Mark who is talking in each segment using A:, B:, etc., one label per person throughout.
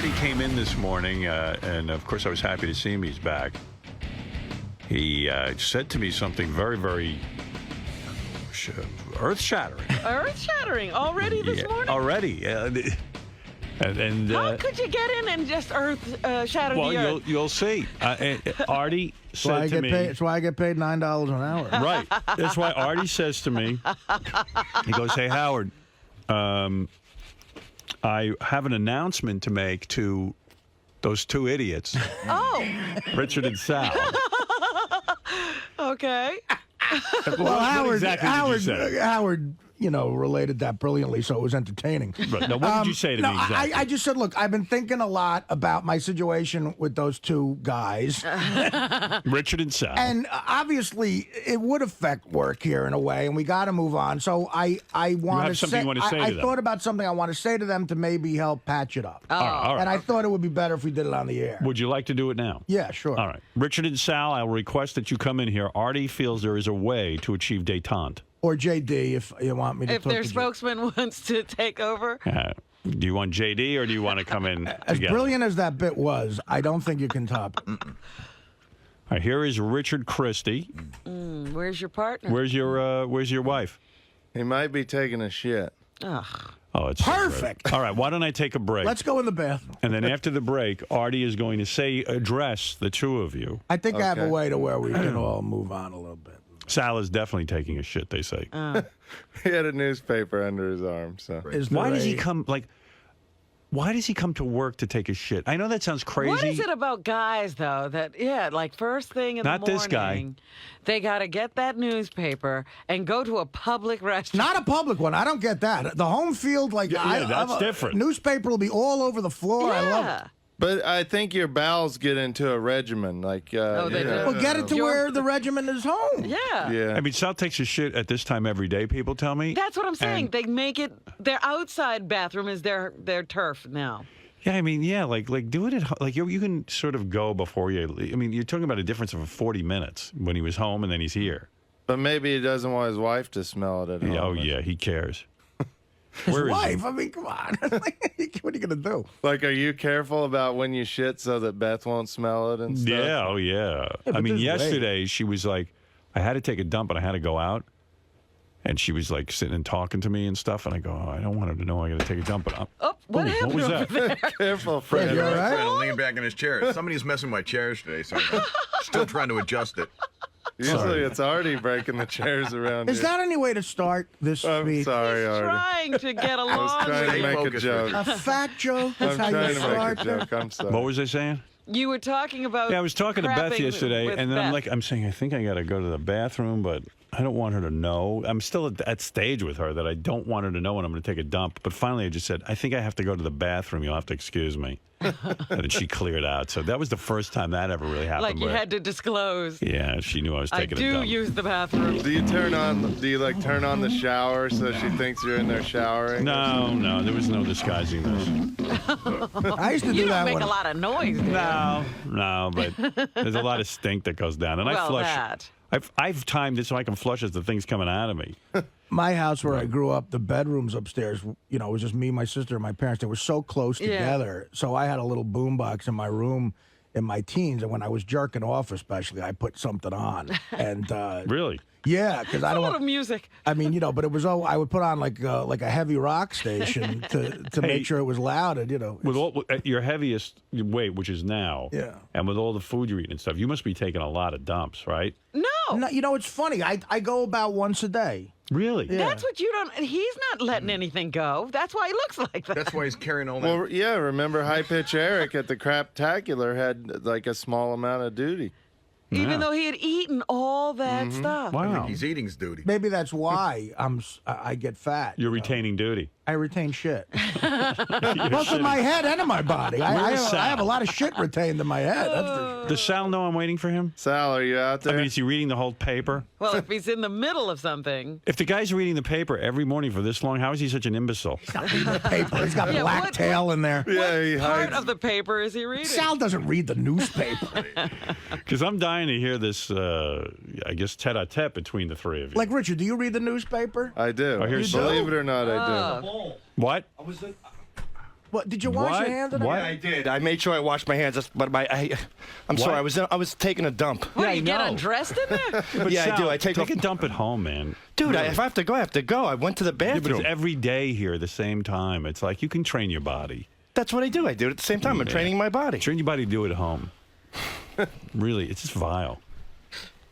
A: Artie came in this morning, and of course I was happy to see him. He's back. He said to me something very, very earth-shattering.
B: Earth-shattering already this morning?
A: Already.
B: How could you get in and just shatter the earth?
A: Well, you'll see. Artie said to me...
C: That's why I get paid $9 an hour.
A: Right. That's why Artie says to me, he goes, "Hey, Howard, I have an announcement to make to those two idiots, Richard and Sal."
B: Okay.
C: Well, Howard,
A: Howard,
C: related that brilliantly, so it was entertaining.
A: Right. Now, what did you say to me exactly?
C: I just said, look, I've been thinking a lot about my situation with those two guys.
A: Richard and Sal.
C: And obviously, it would affect work here in a way, and we got to move on. So I want to say, I thought about something I want to say to them to maybe help patch it up.
A: All right.
C: And I thought it would be better if we did it on the air.
A: Would you like to do it now?
C: Yeah, sure.
A: All right. Richard and Sal, I'll request that you come in here. Artie feels there is a way to achieve détente.
C: Or JD, if you want me to
B: if
C: talk
B: their
C: to
B: spokesman wants to take over.
A: Do you want JD or do you want to come in
C: As
A: together?
C: brilliant as that bit was, I don't think you can top it.
A: All right, here is Richard Christie.
B: Where's your partner?
A: Where's your wife?
D: He might be taking a shit.
B: Ugh.
A: Oh, it's
C: Perfect.
A: So all right, why don't I take a break?
C: Let's go in the bathroom.
A: And then after the break, Artie is going to address the two of you.
C: I think I have a way to where we can all move on a little bit.
A: Sal is definitely taking a shit, they say.
D: He had a newspaper under his arm, so.
A: Why does he come to work to take a shit? I know that sounds crazy.
B: What is it about guys, though, that, like first thing in the morning,
A: this guy.
B: They got to get that newspaper and go to a public restaurant.
C: Not a public one. I don't get that. The home field,
A: that's different.
C: Newspaper will be all over the floor.
B: Yeah.
C: I love it.
D: But I think your bowels get into a regimen.
B: They do.
C: Well, get it to where the regiment is home.
B: Yeah.
A: I mean, Sal takes a shit at this time every day, people tell me.
B: That's what I'm saying.
A: And
B: they make it, their outside bathroom is their turf now.
A: Yeah, I mean, like do it at home. Like you can sort of go before you. I mean, you're talking about a difference of 40 minutes when he was home and then he's here.
D: But maybe he doesn't want his wife to smell it at home.
A: Oh yeah, he cares.
C: His wife. I mean, come on. What are you gonna do?
D: Like, are you careful about when you shit so that Beth won't smell it and stuff?
A: Yeah, oh yeah. I mean, yesterday she was like, I had to take a dump and I had to go out. And she was like sitting and talking to me and stuff. And I go, I don't want her to know I got to take a dump. But
B: what happened?
A: What was that?
B: Over there?
D: Careful, Fred.
C: You all right?
E: Trying to lean back in his chair. Somebody's messing with my chairs today, so I'm still trying to adjust it.
D: Usually it's Artie breaking the chairs around
C: Is
D: here.
C: that any way to start this
D: I'm
C: speech?
D: sorry,
B: He's
D: Artie.
B: trying to get
D: I was
B: along.
D: trying to
E: Stay
D: make a
E: focused,
D: joke.
C: A fat joke?
D: I'm
C: That's how
D: trying
C: you
D: to
C: start
D: make a joke. I'm sorry.
A: What was I saying?
B: You were talking about.
A: Yeah, I was talking to Beth
B: crapping
A: yesterday,
B: with
A: and then
B: Beth.
A: I'm saying, I think I got to go to the bathroom, but I don't want her to know. I'm still at that stage with her that I don't want her to know when I'm going to take a dump. But finally, I just said, I think I have to go to the bathroom. You'll have to excuse me. And then she cleared out. So that was the first time that ever really happened.
B: Like you had to disclose.
A: Yeah, she knew I was
B: I
A: taking a dump.
B: do use the bathroom.
D: Do you turn on the shower so she thinks you're in there showering?
A: No, there was no disguising this.
C: I used to
B: You
C: do
B: don't
C: that
B: make
C: when
B: a lot of noise. Do you?
A: No, but there's a lot of stink that goes down. And I flush.
B: That.
A: I've timed it so I can flush as the thing's coming out of me.
C: my house where I grew up, the bedrooms upstairs, it was just me, my sister, and my parents. They were so close together. So I had a little boombox in my room in my teens, and when I was jerking off, especially, I put something on. And
A: Really?
C: yeah, because I don't
B: A little
C: want.
B: music.
C: I mean, but it was I would put on like a heavy rock station to make sure it was loud, and
A: With all at your heaviest weight, which is now,
C: Yeah.
A: and with all the food you're eating and stuff, you must be taking a lot of dumps, right?
B: No.
C: No, it's funny. I go about once a day.
A: Really?
C: Yeah.
B: That's what you don't. He's not letting anything go. That's why he looks like that.
E: That's why he's carrying all that.
D: Well, yeah, remember High Pitch Eric at the Craptacular had like a small amount of duty.
B: Even
A: Yeah.
B: though he had eaten all that stuff.
E: I
A: Wow.
E: think he's eating's duty.
C: Maybe that's why I get fat.
A: You're retaining duty.
C: I retain shit. Both in my head and in my body. I have a lot of shit retained in my head. That's for sure.
A: Does Sal know I'm waiting for him?
D: Sal, are you out
A: I
D: there?
A: mean, is he reading the whole paper?
B: Well, if he's in the middle of something.
A: If the guy's reading the paper every morning for this long, how is he such an imbecile?
C: The paper. He's got
B: Yeah,
C: black
B: what-
C: tail in there.
D: yeah, he
B: Part
D: hides.
B: of the paper is he reading?
C: Sal doesn't read the newspaper.
A: Because I'm dying to hear this, I guess, tete-a-tete between the three of you.
C: Like, Richard, do you read the newspaper?
D: I do.
A: Oh, here's
D: Believe it or not, I do.
A: What?
C: What, did you wash
A: What?
C: your hands?
A: What?
F: Yeah, I did. I made sure I washed my hands. But I'm sorry. I was taking a dump.
B: What,
A: Yeah,
B: you
A: I
B: get
A: know.
B: undressed in there?
A: But
F: Yeah, I
A: Sal,
F: do. I take
A: a
F: off-
A: dump at home, man.
F: Dude,
A: Really.
F: if I have to go, I have to go. I went to the
A: Yeah,
F: bathroom.
A: but it's every day here, the same time. It's like you can train your body.
F: That's what I do. I do it at the same time. I'm
A: Yeah.
F: training my body.
A: Train your body to do it at home. Really, it's just vile.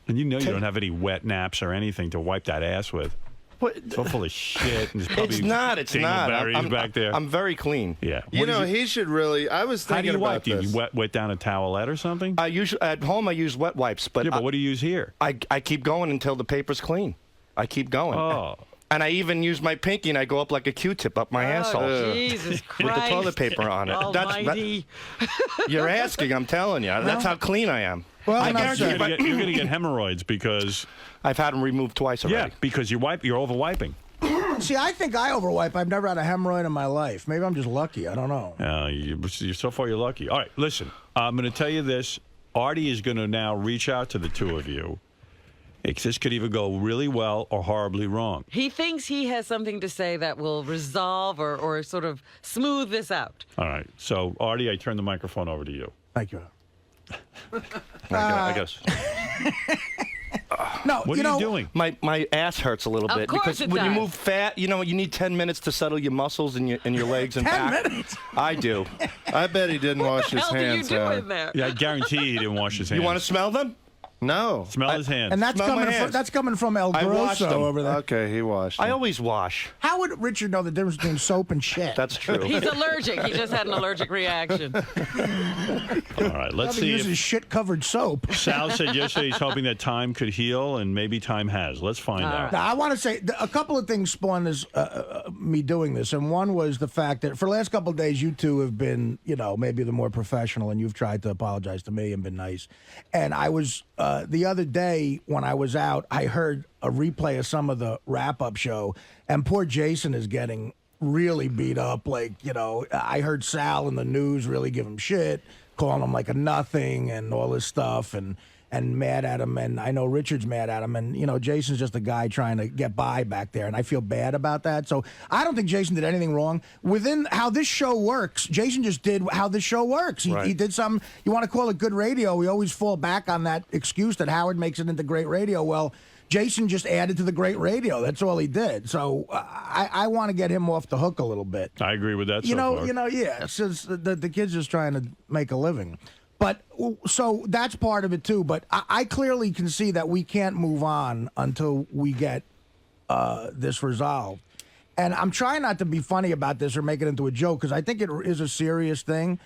A: And you know you don't have any wet naps or anything to wipe that ass with.
F: What?
A: It's all full of shit. And there's probably
F: It's not. It's not.
A: dingleberries back there.
F: I'm very clean.
A: Yeah.
D: You
A: What
D: know,
A: is it-
D: he should really. I was
A: how do
D: thinking
A: you wipe?
D: about
A: Do
D: this.
A: you wet down a towelette or something?
F: I usually at home I use wet wipes, but,
A: Yeah, but what do you use here?
F: I keep going until the paper's clean. I keep going.
A: Oh.
F: And I even use my pinky and I go up like a Q-tip up my asshole.
B: Oh, Jesus Christ.
F: With the toilet paper on it.
B: Almighty.
F: You're asking, I'm telling you. That's how clean I am.
C: Well,
F: I
C: enough
F: guarantee
A: You're
F: you,
C: said.
A: going to get hemorrhoids because
F: I've had them removed twice already.
A: yeah, because you're over wiping.
C: See, I think I overwipe. I've never had a hemorrhoid in my life. Maybe I'm just lucky. I don't know.
A: So far, you're lucky. All right, listen. I'm going to tell you this. Artie is going to now reach out to the two of you. This could either go really well or horribly wrong.
B: He thinks he has something to say that will resolve or sort of smooth this out.
A: All right. So, Artie, I turn the microphone over to you.
C: Thank you.
F: I guess.
C: No,
A: What
C: you
A: are
C: know,
A: you doing?
F: My ass hurts a little
B: Of
F: bit
B: course
F: because
B: it
F: when you
B: does.
F: move fat, you need 10 minutes to settle your muscles and your legs and
C: 10
F: back.
C: minutes?
F: I do.
D: I bet he didn't wash
B: What the
D: his
B: hell do you
D: hands.
B: do
D: Howard.
B: in there?
A: Yeah, I guarantee he didn't wash his hands.
F: You want to smell them?
D: No.
A: smell his hands?
C: And that's
F: Smell my
C: coming. From,
F: hands.
C: that's coming from El
F: I washed
C: Grosso
F: them.
C: over there.
D: Okay, he washed.
F: I
D: them.
F: always wash.
C: How would Richard know the difference between soap and shit?
F: That's true.
B: He's allergic. He just had an allergic reaction.
A: All right, let's
C: He
A: see
C: uses
A: if
C: shit-covered soap.
A: Sal said yesterday he's hoping that time could heal, and maybe time has. Let's find out.
C: Now, I want to say a couple of things spawned this, me doing this, and one was the fact that for the last couple of days, you two have been, maybe the more professional, and you've tried to apologize to me and been nice. And I was the other day when I was out, I heard a replay of some of the wrap-up show, and poor Jason is getting really beat up. Like, I heard Sal in the news really give him shit, calling him like a nothing and all this stuff, and mad at him, and I know Richard's mad at him, and Jason's just a guy trying to get by back there, and I feel bad about that. So I don't think Jason did anything wrong. Within how this show works, Jason just did how this show works. He did something. You want to call it good radio? We always fall back on that excuse that Howard makes it into great radio. Well, Jason just added to the great radio. That's all he did. So I want to get him off the hook a little bit.
A: I agree with that.
C: Yeah. Since the kid's just trying to make a living. But so that's part of it too. But I clearly can see that we can't move on until we get this resolved. And I'm trying not to be funny about this or make it into a joke because I think it is a serious thing.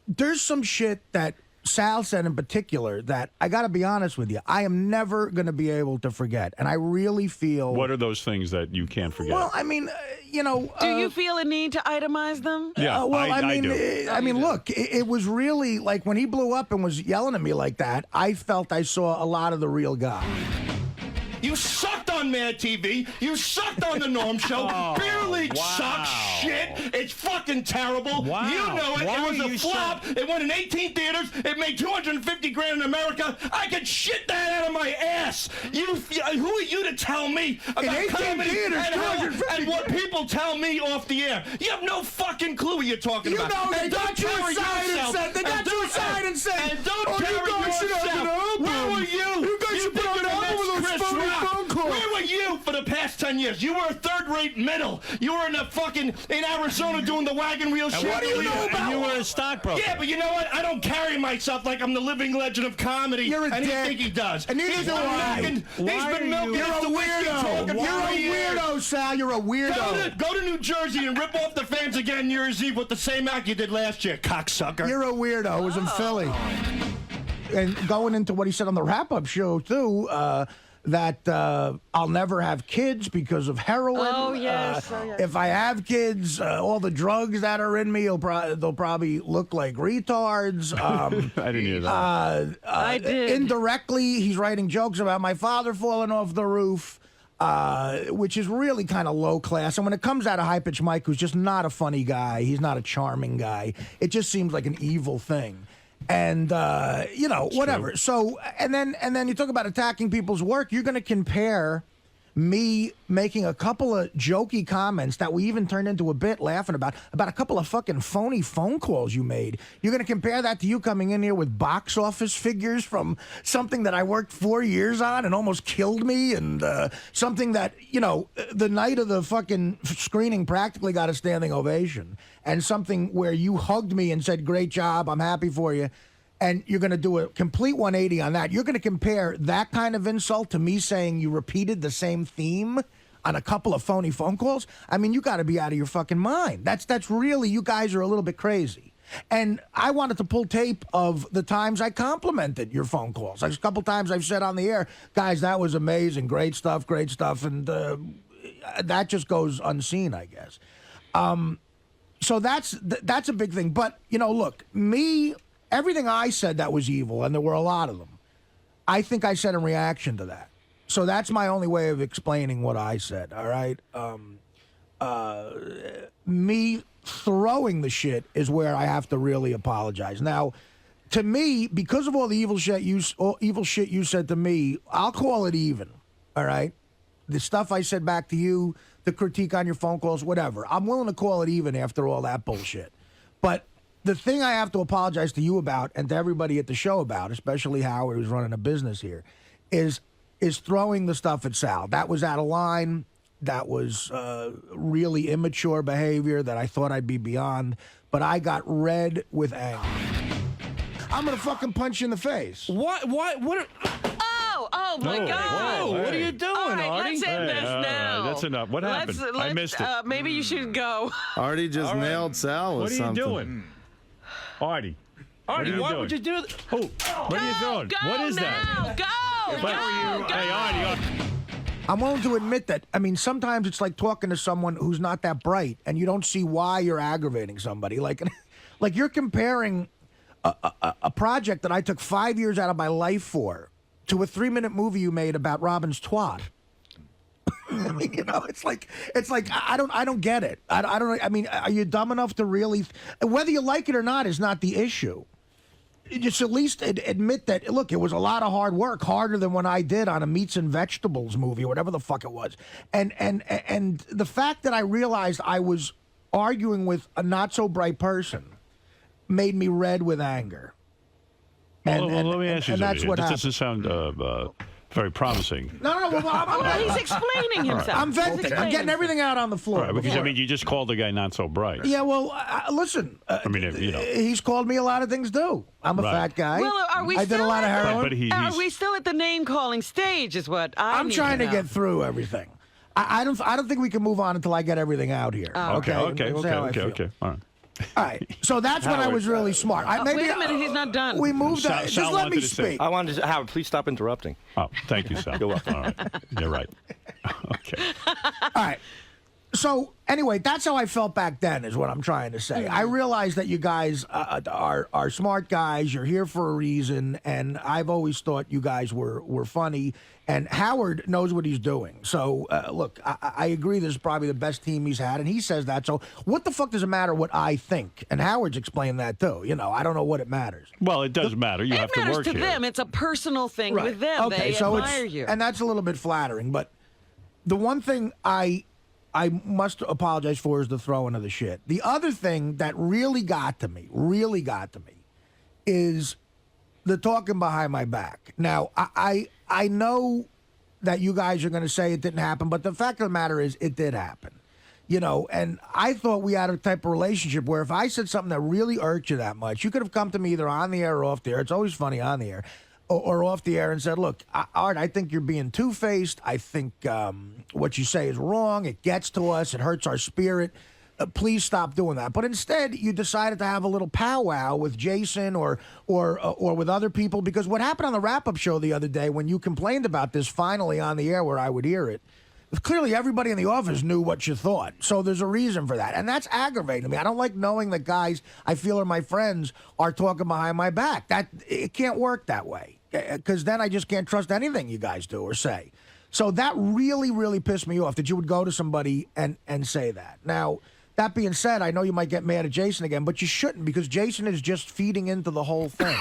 C: There's some shit that Sal said in particular that I got to be honest with you, I am never going to be able to forget. And I really feel.
A: What are those things that you can't forget?
C: Well, I mean,
B: Do you feel a need to itemize them?
A: yeah,
C: well,
A: I do.
C: I mean, look, it was really like when he blew up and was yelling at me like that, I felt I saw a lot of the real guy.
F: You sucked on Mad TV. You sucked on the Norm Show. Beer League sucks shit. It's fucking terrible.
A: Wow.
F: You know it.
A: Why
F: It was
A: are
F: a
A: you
F: flop. It went in 18 theaters. It made $250,000 in America. I could shit that out of my ass. Who are you to tell me about
C: 18
F: comedy
C: theaters,
F: and what people tell me off the air? You have no fucking clue what you're talking about.
C: They
F: And
C: got
F: don't
C: you
F: carry
C: aside and
F: yourself-
C: said, they got you aside and said,
F: and don't
C: oh, you
F: carry
C: guys should have
F: yourself.
C: an album.
F: Where were you?
C: You guys should
F: think
C: put out
F: you're
C: an
F: the
C: album
F: next
C: with those
F: Chris
C: phony
F: Rock.
C: phone calls.
F: Where were you for the past 10 years? You were a third-rate middle. You were in Arizona doing the wagon wheel shit.
C: what do you know about-
A: And you were a stockbroker.
F: Yeah, but you know what? I don't carry myself like I'm the living legend of comedy.
C: You're a
F: and
C: dick.
F: he think he does.
C: And neither
F: He's
C: do
F: been
C: I.
F: milking.
A: Why
F: He's
A: are
F: been milking.
A: you-
C: You're a
F: Mr. Whiskey talking
C: weirdo.
F: for
C: You're a
F: years.
C: weirdo, Sal. You're a weirdo.
F: Go to New Jersey and rip off the fans again New Year's Eve with the same act you did last year, cocksucker.
C: You're a weirdo. It was in Philly. And going into what he said on the wrap-up show, too, that I'll never have kids because of heroin.
B: Oh, yes.
C: If I have kids, all the drugs that are in me, they'll probably look like retards.
A: I didn't hear that.
B: I did.
C: Indirectly, he's writing jokes about my father falling off the roof. Which is really kind of low class. And when it comes out of High Pitch Mike, who's just not a funny guy, he's not a charming guy, it just seems like an evil thing. And whatever.
A: true.
C: So and then you talk about attacking people's work. You're going to compare me making a couple of jokey comments that we even turned into a bit laughing about a couple of fucking phony phone calls you made. You're going to compare that to you coming in here with box office figures from something that I worked 4 years on and almost killed me, and something that, you know, the night of the fucking screening practically got a standing ovation, and something where you hugged me and said, great job, I'm happy for you. And you're going to do a complete 180 on that. You're going to compare that kind of insult to me saying you repeated the same theme on a couple of phony phone calls? I mean, you got to be out of your fucking mind. That's really, you guys are a little bit crazy. And I wanted to pull tape of the times I complimented your phone calls. Like a couple times I've said on the air, guys, that was amazing. Great stuff. And that just goes unseen, I guess. So that's a big thing. But, you know, look, everything I said that was evil, and there were a lot of them, I think I said in reaction to that. So that's my only way of explaining what I said, all right? Me throwing the shit is where I have to really apologize. Now, to me, because of all the evil shit you said to me, I'll call it even, all right? The stuff I said back to you, the critique on your phone calls, whatever. I'm willing to call it even after all that bullshit. But the thing I have to apologize to you about and to everybody at the show about, especially Howard, who's running a business here, is throwing the stuff at Sal. That was out of line. That was really immature behavior that I thought I'd be beyond. But I got red with anger. I'm going to fucking punch you in the face.
F: What?
B: Oh my God!
F: Whoa, what are you doing,
B: All right,
F: Artie?
B: let's end this now.
A: That's enough. What happened? I missed it.
B: Maybe you should go.
D: Artie just nailed Sal with
A: What are you
D: something.
A: doing? Artie.
F: Artie, why would you do that?
A: Who? What are you doing?
B: Go
A: What is
B: now.
A: that?
B: Go!
A: Hey, Artie.
C: I'm willing to admit that, I mean, sometimes it's like talking to someone who's not that bright, and you don't see why you're aggravating somebody. Like you're comparing a project that I took 5 years out of my life for to a 3-minute movie you made about Robin's twat. I mean, you know, it's like I don't get it. I don't. I mean, are you dumb enough to really? Whether you like it or not is not the issue. Just at least admit that. Look, it was a lot of hard work, harder than when I did on a meats and vegetables movie or whatever the fuck it was. And the fact that I realized I was arguing with a not so bright person made me red with anger.
A: Well, let me ask you something.
C: That's what
A: This
C: happened.
A: doesn't sound very promising.
C: No.
B: Well, he's explaining himself.
C: I'm venting. I'm getting everything out on the floor.
A: Right, because I mean, you just called the guy not so bright.
C: Yeah, well, listen.
A: I mean, you know.
C: He's called me a lot of things too. I'm a
A: Right.
C: fat guy.
B: Well, are we
C: I did a
B: still
C: lot of
B: at the-
C: heroin.
A: But he's
B: Are we still at the name calling stage? Is what
C: I'm
B: need
C: trying to
B: know.
C: get through everything. I don't think we can move on until I get everything out here.
A: okay.
C: That's how I feel.
A: All right.
C: All right. So that's when I was really smart.
B: Wait a minute, he's not done.
C: We moved
A: Sal-
C: on. Just
A: Sal
C: let
A: wanted
C: me
A: to say-
C: speak.
G: I wanted to, Howard, please stop interrupting.
A: Oh, thank you, Sal.
G: You're welcome.
A: All right. You're right. Okay.
C: All right. So anyway, that's how I felt back then, is what I'm trying to say. I realize that you guys are smart guys. You're here for a reason, and I've always thought you guys were funny. And Howard knows what he's doing. So look, I agree. This is probably the best team he's had, and he says that. So what the fuck does it matter what I think? And Howard's explained that too. You know, I don't know what it matters.
A: Well, it does matter. You have
B: It
A: to
B: matters
A: work
B: to
A: here.
B: them. It's a personal thing with them.
C: Okay,
B: They
C: so
B: admire you.
C: and that's a little bit flattering. But the one thing I must apologize for is the throwing of the shit. The other thing that really got to me, is the talking behind my back. Now, I know that you guys are going to say it didn't happen, but the fact of the matter is it did happen. You know, and I thought we had a type of relationship where if I said something that really irked you that much, you could have come to me either on the air or off the air. It's always funny on the air. Or off the air and said, look, Art, I think you're being two-faced. I think what you say is wrong. It gets to us. It hurts our spirit. Please stop doing that. But instead, you decided to have a little powwow with Jason or with other people, because what happened on the wrap-up show the other day when you complained about this finally on the air where I would hear it, clearly everybody in the office knew what you thought. So there's a reason for that. And that's aggravating me. I don't like knowing that guys I feel are my friends are talking behind my back. It can't work that way, because then I just can't trust anything you guys do or say. So that really, really pissed me off that you would go to somebody and say that. Now, that being said, I know you might get mad at Jason again, but you shouldn't, because Jason is just feeding into the whole thing.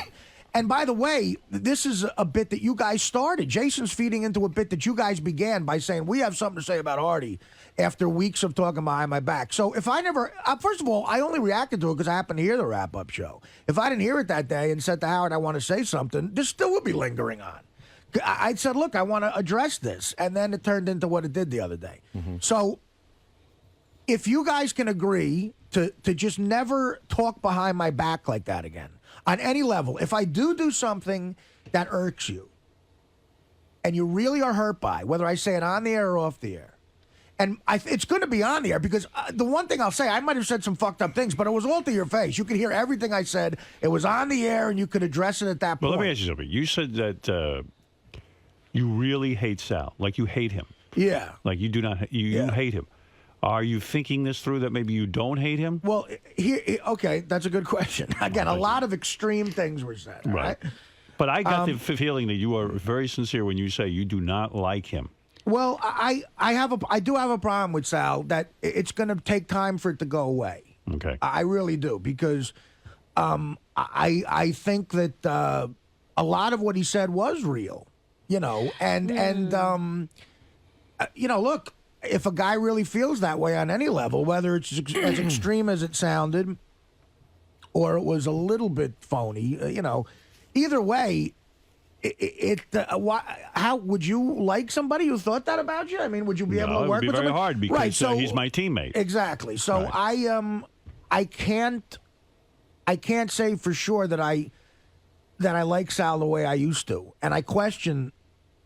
C: And by the way, this is a bit that you guys started. Jason's feeding into a bit that you guys began by saying, we have something to say about Artie after weeks of talking behind my back. So if I never, first of all, I only reacted to it because I happened to hear the wrap-up show. If I didn't hear it that day and said to Howard, I want to say something, this still would be lingering on. I said, look, I want to address this. And then it turned into what it did the other day. So if you guys can agree to just never talk behind my back like that again, on any level, if I do something that irks you and you really are hurt by, whether I say it on the air or off the air, and it's going to be on the air because the one thing I'll say, I might have said some fucked up things, but it was all to your face. You could hear everything I said. It was on the air and you could address it at that point.
A: Well, let me ask you something. You said that you really hate Sal, like you hate him.
C: Yeah.
A: Like you do not, you hate him. Are you thinking this through that maybe you don't hate him?
C: Well, okay, that's a good question. Again, a lot of extreme things were said. Right.
A: But I got the feeling that you are very sincere when you say you do not like him.
C: Well, I do have a problem with Sal that it's going to take time for it to go away.
A: Okay.
C: I really do because I think that a lot of what he said was real, and look. If a guy really feels that way on any level, whether it's as extreme as it sounded or it was a little bit phony, either way, how would you like somebody who thought that about you? I mean, would you be able to work with
A: it would be very
C: somebody?
A: hard because
C: right, so,
A: he's my teammate.
C: Exactly. So
A: right.
C: I can't say for sure that I like Sal the way I used to, and I question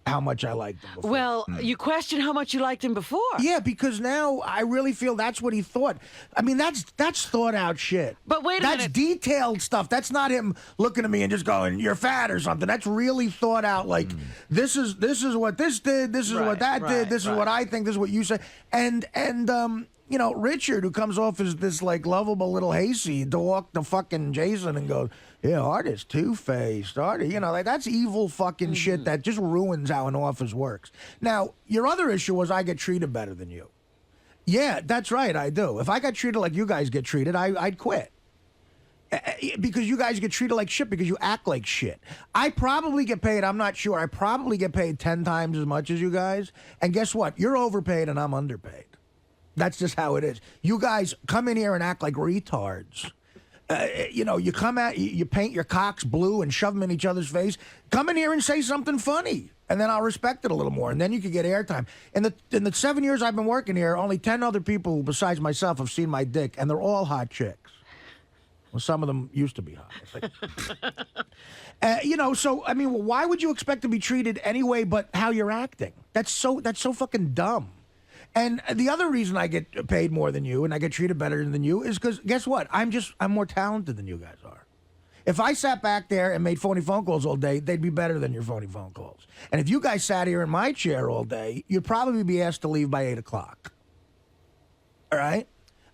C: how much I liked him before.
B: Well, you question how much you liked him before.
C: Yeah, because now I really feel that's what he thought. I mean, that's thought out shit.
B: But wait a minute.
C: That's detailed stuff. That's not him looking at me and just going, "You're fat" or something. That's really thought out. Like this is what this did. This is what that did. This is what I think. This is what you say. And Richard, who comes off as this like lovable little hayseed, to walk to fucking Jason and go, yeah, Artie's two-faced. Artie, like that's evil fucking shit that just ruins how an office works. Now, your other issue was I get treated better than you. Yeah, that's right, I do. If I got treated like you guys get treated, I'd quit. Because you guys get treated like shit because you act like shit. I probably get paid, I'm not sure, I probably get paid 10 times as much as you guys. And guess what? You're overpaid and I'm underpaid. That's just how it is. You guys come in here and act like retards. You come out, you paint your cocks blue and shove them in each other's face. Come in here and say something funny, and then I'll respect it a little more, and then you could get airtime. In the 7 years I've been working here, only 10 other people besides myself have seen my dick, and they're all hot chicks. Well, some of them used to be hot. So I mean, why would you expect to be treated anyway but how you're acting? That's so fucking dumb. And the other reason I get paid more than you and I get treated better than you is because, guess what? I'm more talented than you guys are. If I sat back there and made phony phone calls all day, they'd be better than your phony phone calls. And if you guys sat here in my chair all day, you'd probably be asked to leave by 8 o'clock. All right?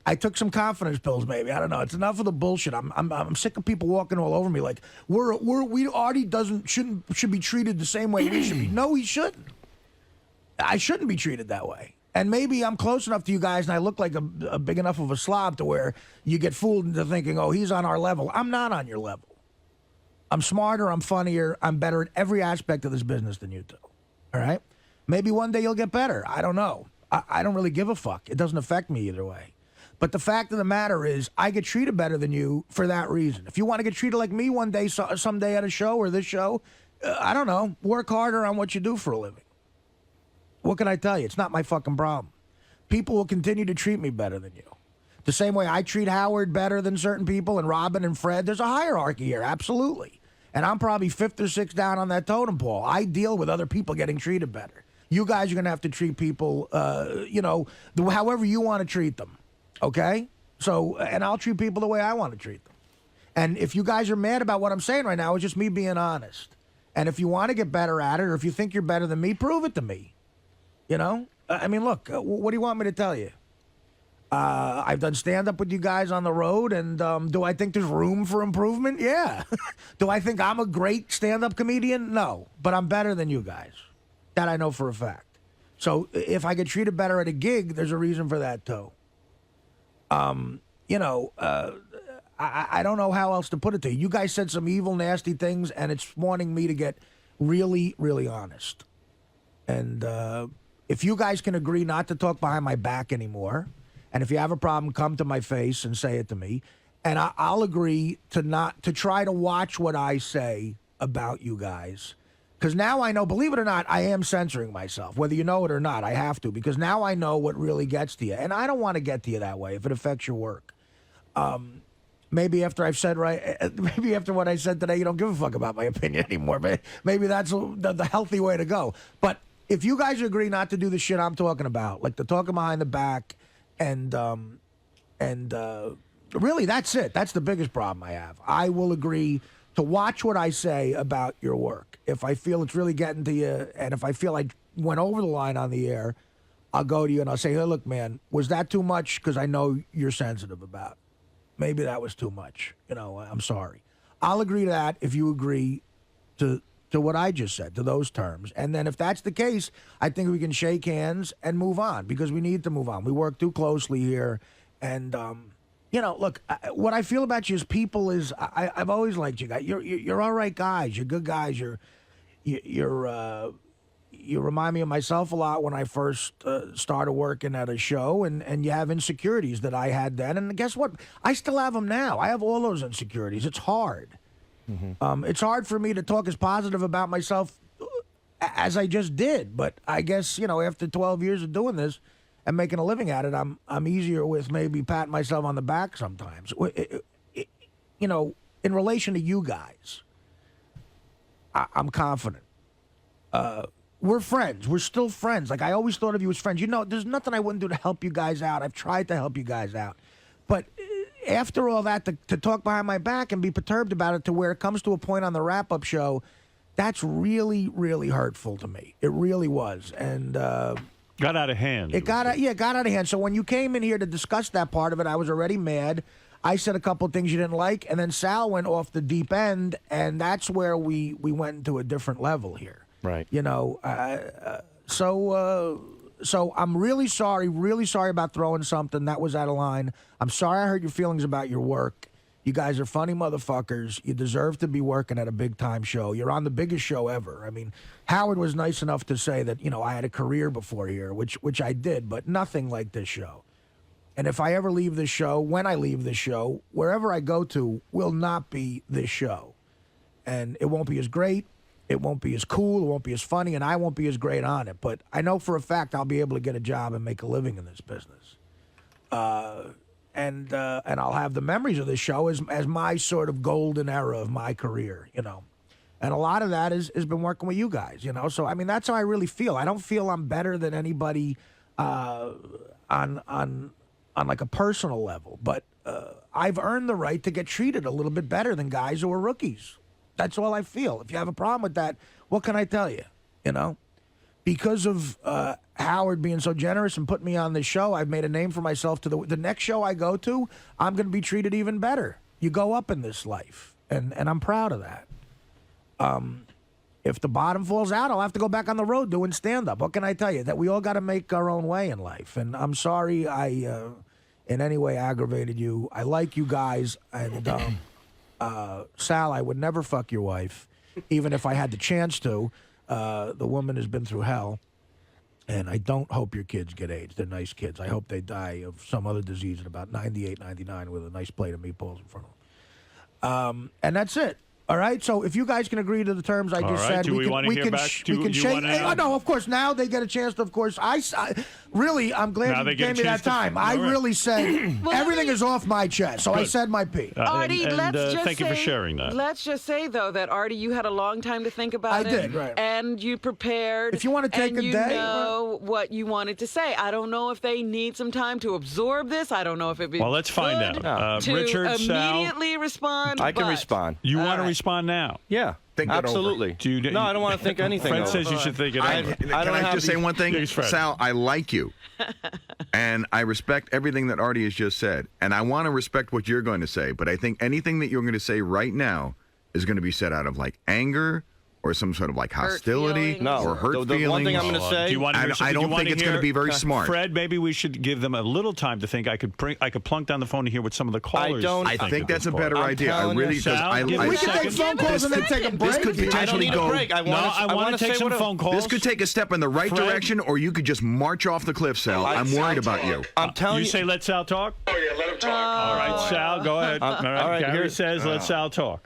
C: I took some confidence pills, maybe. I don't know. It's enough of the bullshit. I'm sick of people walking all over me like Artie should be treated the same way we should be. No, he shouldn't. I shouldn't be treated that way. And maybe I'm close enough to you guys and I look like a big enough of a slob to where you get fooled into thinking, oh, he's on our level. I'm not on your level. I'm smarter, I'm funnier, I'm better at every aspect of this business than you do. All right? Maybe one day you'll get better. I don't know. I don't really give a fuck. It doesn't affect me either way. But the fact of the matter is I get treated better than you for that reason. If you want to get treated like me one day, someday at a show or this show, I don't know, work harder on what you do for a living. What can I tell you? It's not my fucking problem. People will continue to treat me better than you. The same way I treat Howard better than certain people and Robin and Fred. There's a hierarchy here, absolutely. And I'm probably 5th or 6th down on that totem pole. I deal with other people getting treated better. You guys are going to have to treat people, however you want to treat them, okay? So, and I'll treat people the way I want to treat them. And if you guys are mad about what I'm saying right now, it's just me being honest. And if you want to get better at it or if you think you're better than me, prove it to me. I mean, look, what do you want me to tell you? I've done stand-up with you guys on the road, and do I think there's room for improvement? Yeah. Do I think I'm a great stand-up comedian? No, but I'm better than you guys. That I know for a fact. So if I get treated better at a gig, there's a reason for that, too. I don't know how else to put it to you. You guys said some evil, nasty things, and it's wanting me to get really, really honest. And if you guys can agree not to talk behind my back anymore, and if you have a problem, come to my face and say it to me, and I'll agree to try to watch what I say about you guys. Because now I know, believe it or not, I am censoring myself. Whether you know it or not, I have to. Because now I know what really gets to you. And I don't want to get to you that way if it affects your work. Maybe after I've said maybe after what I said today, you don't give a fuck about my opinion anymore. But maybe that's the healthy way to go. But if you guys agree not to do the shit I'm talking about, like the talking behind the back and really, that's it. That's the biggest problem I have. I will agree to watch what I say about your work. If I feel it's really getting to you, and if I feel I went over the line on the air, I'll go to you and I'll say, hey, look, man, was that too much? Because I know you're sensitive about it. Maybe that was too much. I'm sorry. I'll agree to that if you agree to what I just said, to those terms. And then if that's the case, I think we can shake hands and move on, because we need to move on. We work too closely here. And, look, what I feel about you as people is I've always liked you guys. You're all right guys. You're good guys. You remind me of myself a lot when I first started working at a show, and you have insecurities that I had then. And guess what? I still have them now. I have all those insecurities. It's hard. Mm-hmm. It's hard for me to talk as positive about myself as I just did. But I guess, after 12 years of doing this and making a living at it, I'm easier with maybe patting myself on the back sometimes. In relation to you guys, I'm confident. We're friends. We're still friends. Like, I always thought of you as friends. There's nothing I wouldn't do to help you guys out. I've tried to help you guys out. But after all that, to talk behind my back and be perturbed about it to where it comes to a point on the wrap-up show, that's really, really hurtful to me. It really was. And
A: got out of hand.
C: It got out of hand. So when you came in here to discuss that part of it, I was already mad. I said a couple of things you didn't like, and then Sal went off the deep end, and that's where we went into a different level here.
G: Right.
C: So I'm really sorry about throwing something that was out of line. I'm sorry I hurt your feelings about your work. You guys are funny motherfuckers. You deserve to be working at a big-time show. You're on the biggest show ever. I mean, Howard was nice enough to say that, I had a career before here, which I did, but nothing like this show. And if I ever leave this show, when I leave this show, wherever I go to will not be this show. And it won't be as great. It won't be as cool, it won't be as funny, and I won't be as great on it. But I know for a fact I'll be able to get a job and make a living in this business. And I'll have the memories of this show as my sort of golden era of my career, And a lot of that has been working with you guys, So, I mean, that's how I really feel. I don't feel I'm better than anybody on like a personal level. But I've earned the right to get treated a little bit better than guys who are rookies. That's all I feel. If you have a problem with that, what can I tell you? Because of Howard being so generous and putting me on this show, I've made a name for myself. To the next show I go to, I'm going to be treated even better. You go up in this life, and I'm proud of that. If the bottom falls out, I'll have to go back on the road doing stand-up. What can I tell you? That we all got to make our own way in life. And I'm sorry I in any way aggravated you. I like you guys, and Sal, I would never fuck your wife, even if I had the chance to. The woman has been through hell, and I don't hope your kids get AIDS. They're nice kids. I hope they die of some other disease at about 98, 99 with a nice plate of meatballs in front of them. And that's it. All right, so if you guys can agree to the terms I just said,
A: we can shake.
C: No, of course. Now they get a chance to. Of course, I'm glad you gave me that time. I really said everything is off my chest, so I said my piece.
B: Artie,
A: thank you for sharing that.
B: Let's just say though that Artie, you had a long time to think about it.
C: I did, right?
B: And you prepared.
C: If you want to take a day,
B: you know what you wanted to say. I don't know if they need some time to absorb this. I don't know if it'd be.
A: Well, let's find out.
B: To
A: Richard,
B: immediately
A: Sal,
B: respond.
G: I can respond.
A: You want to respond now?
G: Yeah.
E: Think it
G: absolutely.
A: No,
G: I don't want to think anything.
A: Fred
G: over.
A: says you should think it over.
E: Can I just say one thing? Sal, I like you. And I respect everything that Artie has just said. And I want to respect what you're going to say. But I think anything that you're going to say right now is going to be said out of like anger or some sort of like hostility
B: feelings.
G: No.
E: or hurt
G: The
E: feelings.
G: one thing I'm going to say.
A: Do you want to hear
E: I
A: something?
E: don't
A: Do you want
E: think it's
A: to
E: going to
A: hear-
E: be very smart.
A: Fred, maybe we should give them a little time to think. I could plunk down the phone and hear what some of the callers.
E: I think that's a better
G: I'm
E: idea. I
G: telling you,
E: really because
A: Sal,
E: I
A: give it
C: We
A: a
C: can take
A: second.
C: phone calls and then take a break.
E: this could
G: I don't
E: potentially
G: need a
E: go.
G: break. I
A: I want to take some phone calls.
E: This could take a step in the right
A: Fred?
E: direction, or you could just march off the cliff, Sal. I'm worried about you.
G: I'm telling
A: You
G: you.
A: say let Sal talk.
H: Oh, yeah, let him talk.
A: All right, Sal, go ahead. All right, Gary
G: here-
A: says let Sal talk.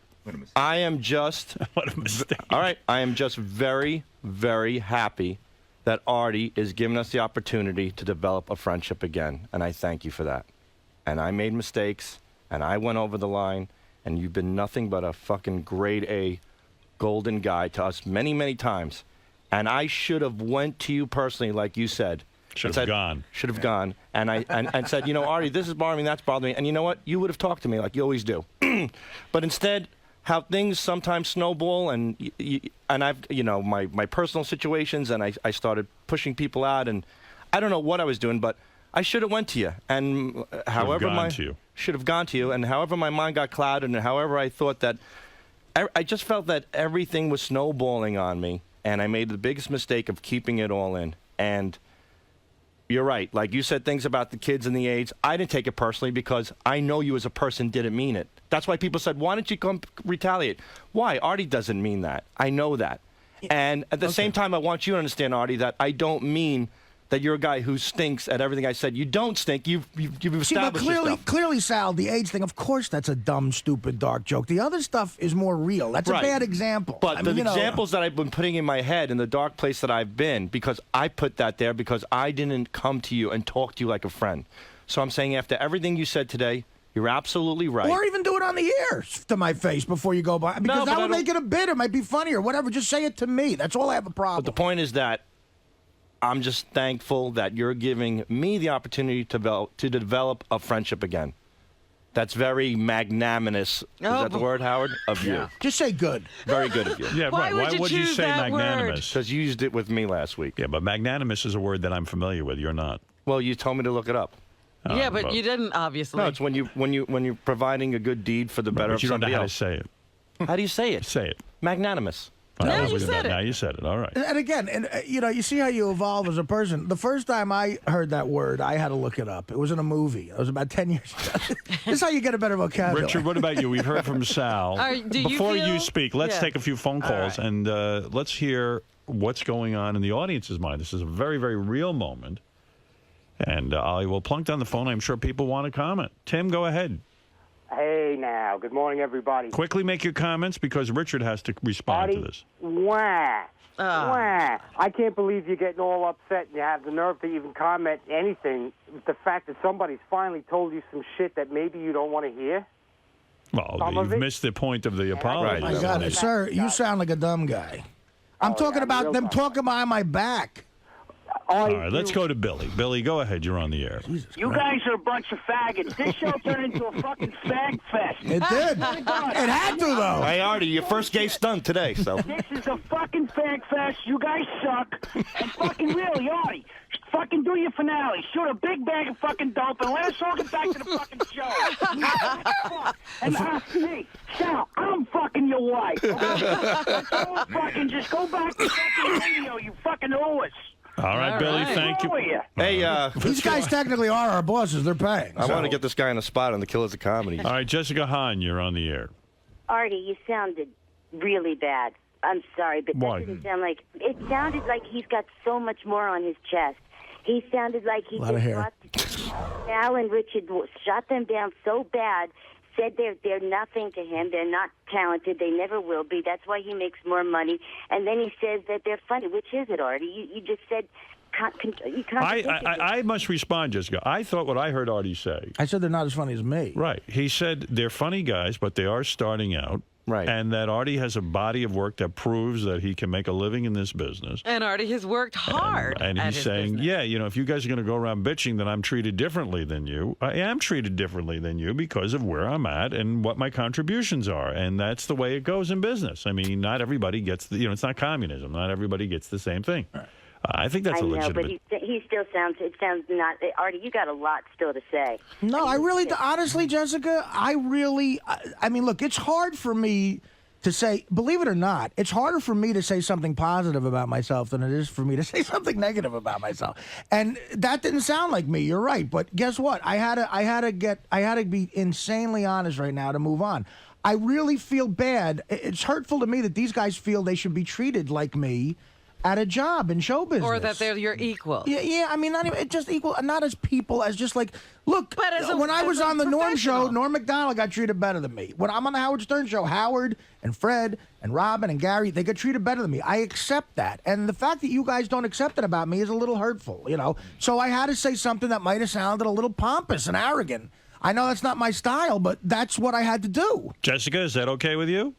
G: I am just.
A: What a mistake.
G: All right. I am just very, very happy that Artie is giving us the opportunity to develop a friendship again, and I thank you for that. And I made mistakes, and I went over the line, and you've been nothing but a fucking grade A golden guy to us many, many times. And I should have went to you personally, like you said.
A: Should
G: and
A: have
G: said-
A: gone.
G: Should have gone. And and said, you know, Artie, this is bothering me, that's bothering me. And you know what? You would have talked to me like you always do. But instead, how things sometimes snowball, and I've, you know, my personal situations, and I started pushing people out, and I don't know what I was doing, but I should have went to you. And however
A: gone
G: my
A: to you.
G: should have gone to you, and however my mind got clouded, and however I thought that, I just felt that everything was snowballing on me, and I made the biggest mistake of keeping it all in. And you're right. Like you said things about the kids and the AIDS. I didn't take it personally because I know you as a person didn't mean it. That's why people said, why don't you come retaliate? Why? Artie doesn't mean that. I know that. And at the same time, I want you to understand, Artie, that I don't mean that you're a guy who stinks at everything I said. You don't stink. You've
C: See, but
G: established yourself.
C: clearly, Sal, the AIDS thing, of course, that's a dumb, stupid, dark joke. The other stuff is more real. That's
G: Right.
C: a bad example.
G: But
C: I mean,
G: the
C: you know,
G: examples that I've been putting in my head in the dark place that I've been, because I put that there because I didn't come to you and talk to you like a friend. So I'm saying after everything you said today, you're absolutely right.
C: Or even do it on the air to my face before you go by. Because
G: but
C: that
G: I
C: would
G: don't-
C: make it a bit. It might be funny or whatever. Just say it to me. That's all I have a problem.
G: But the point is that I'm just thankful that you're giving me the opportunity to develop a friendship again. That's very magnanimous. Is that the word, Howard? Of you.
C: Just say good.
G: Very good of you.
A: Yeah,
B: Why
A: right.
B: would
A: Why
B: you
A: would you
B: choose
A: say
B: that word?
A: magnanimous?
G: Because you used it with me last week.
A: Yeah, but magnanimous is a word that I'm familiar with. You're not.
G: Well, you told me to look it up.
B: Yeah, but you didn't, obviously.
G: No, it's when you're providing a good deed for the better
A: But
G: of
A: you don't know
G: somebody
A: how
G: else.
A: to say it.
G: How do you say it?
A: Say it.
G: Magnanimous.
B: Now
A: we
B: you
A: did
B: said
A: that.
B: it.
A: Now you said it. All right.
C: And again, you know, you see how you evolve as a person. The first time I heard that word, I had to look it up. It was in a movie. It was about 10 years ago. This is how you get a better vocabulary.
A: Richard, what about you? We've heard from Sal.
B: Do you
A: Before you
B: feel-
A: speak, let's
B: Yeah.
A: take a few phone calls
B: right.
A: and let's hear what's going on in the audience's mind. This is a very, very real moment. And I will plunk down the phone. I'm sure people want to comment. Tim, go ahead.
I: Hey now, good morning, everybody.
A: Quickly make your comments because Richard has to respond
I: Artie,
A: to this.
I: wah, wah. I can't believe you're getting all upset and you have the nerve to even comment anything. The fact that somebody's finally told you some shit that maybe you don't want to hear.
A: Well,
I: Some
A: you've
I: of it-
A: missed the point of the apology.
C: My God, sir, you sound like a dumb guy. I'm talking
I: yeah,
C: about
I: real
C: them
I: dumb.
C: talking behind my back.
A: All right, let's go to Billy. Billy, go ahead. You're on the air.
I: You guys are a bunch of faggots. This show turned into a fucking fag fest.
C: It did. It had to, though.
G: Hey, Artie, your first gay stunt today, so.
I: This is a fucking fag fest. You guys suck. And fucking really, Artie, fucking do your finale. Shoot a big bag of fucking dope and let us all get back to the fucking show. And hey, Sal, I'm fucking your wife. Don't fucking just go back to fucking radio, you fucking owe us.
A: All right, Billy, thank you.
I: Who are you?
G: Hey,
C: These guys technically are our bosses. They're paying.
G: I want to get this guy on the spot on the Killers of Comedy.
A: All right, Jessica Hahn, you're on the air.
J: Artie, you sounded really bad. I'm sorry, but
A: Why?
J: that didn't sound like... It sounded like he's got so much more on his chest. He sounded like he
C: Lot of hair.
J: Al and Richard shot them down so bad, said they're nothing to him, they're not talented, they never will be, that's why he makes more money, and then he says that they're funny. Which is it, Artie? You just said... You contradicted
A: I must respond, Jessica. I thought what I heard Artie say.
C: I said they're not as funny as me.
A: Right. He said they're funny guys, but they are starting out.
G: Right.
A: And that Artie has a body of work that proves that he can make a living in this business.
B: And Artie has worked hard.
A: And
B: at
A: he's
B: his
A: saying,
B: business.
A: yeah, you know, if you guys are going to go around bitching that I'm treated differently than you, I am treated differently than you because of where I'm at and what my contributions are. And that's the way it goes in business. I mean, not everybody gets, it's not communism. Not everybody gets the same thing. I think that's
J: I
A: a
J: know,
A: legitimate...
J: but he still sounds... It sounds not... Artie, you got a lot still to say.
C: No, I really, honestly, Jessica, I mean, look, it's hard for me to say, believe it or not, it's harder for me to say something positive about myself than it is for me to say something negative about myself. And that didn't sound like me. You're right. But guess what? I had to be insanely honest right now to move on. I really feel bad. It's hurtful to me that these guys feel they should be treated like me at a job in show business.
B: Or that they're your equal.
C: Yeah. I mean, not even just equal, not as people, as just like, look,
B: But
C: when I was on the Norm show,
B: professional.
C: Norm Macdonald got treated better than me. When I'm on the Howard Stern show, Howard and Fred and Robin and Gary, they get treated better than me. I accept that. And the fact that you guys don't accept it about me is a little hurtful, you know? So I had to say something that might have sounded a little pompous and arrogant. I know that's not my style, but that's what I had to do.
A: Jessica, is that okay with you?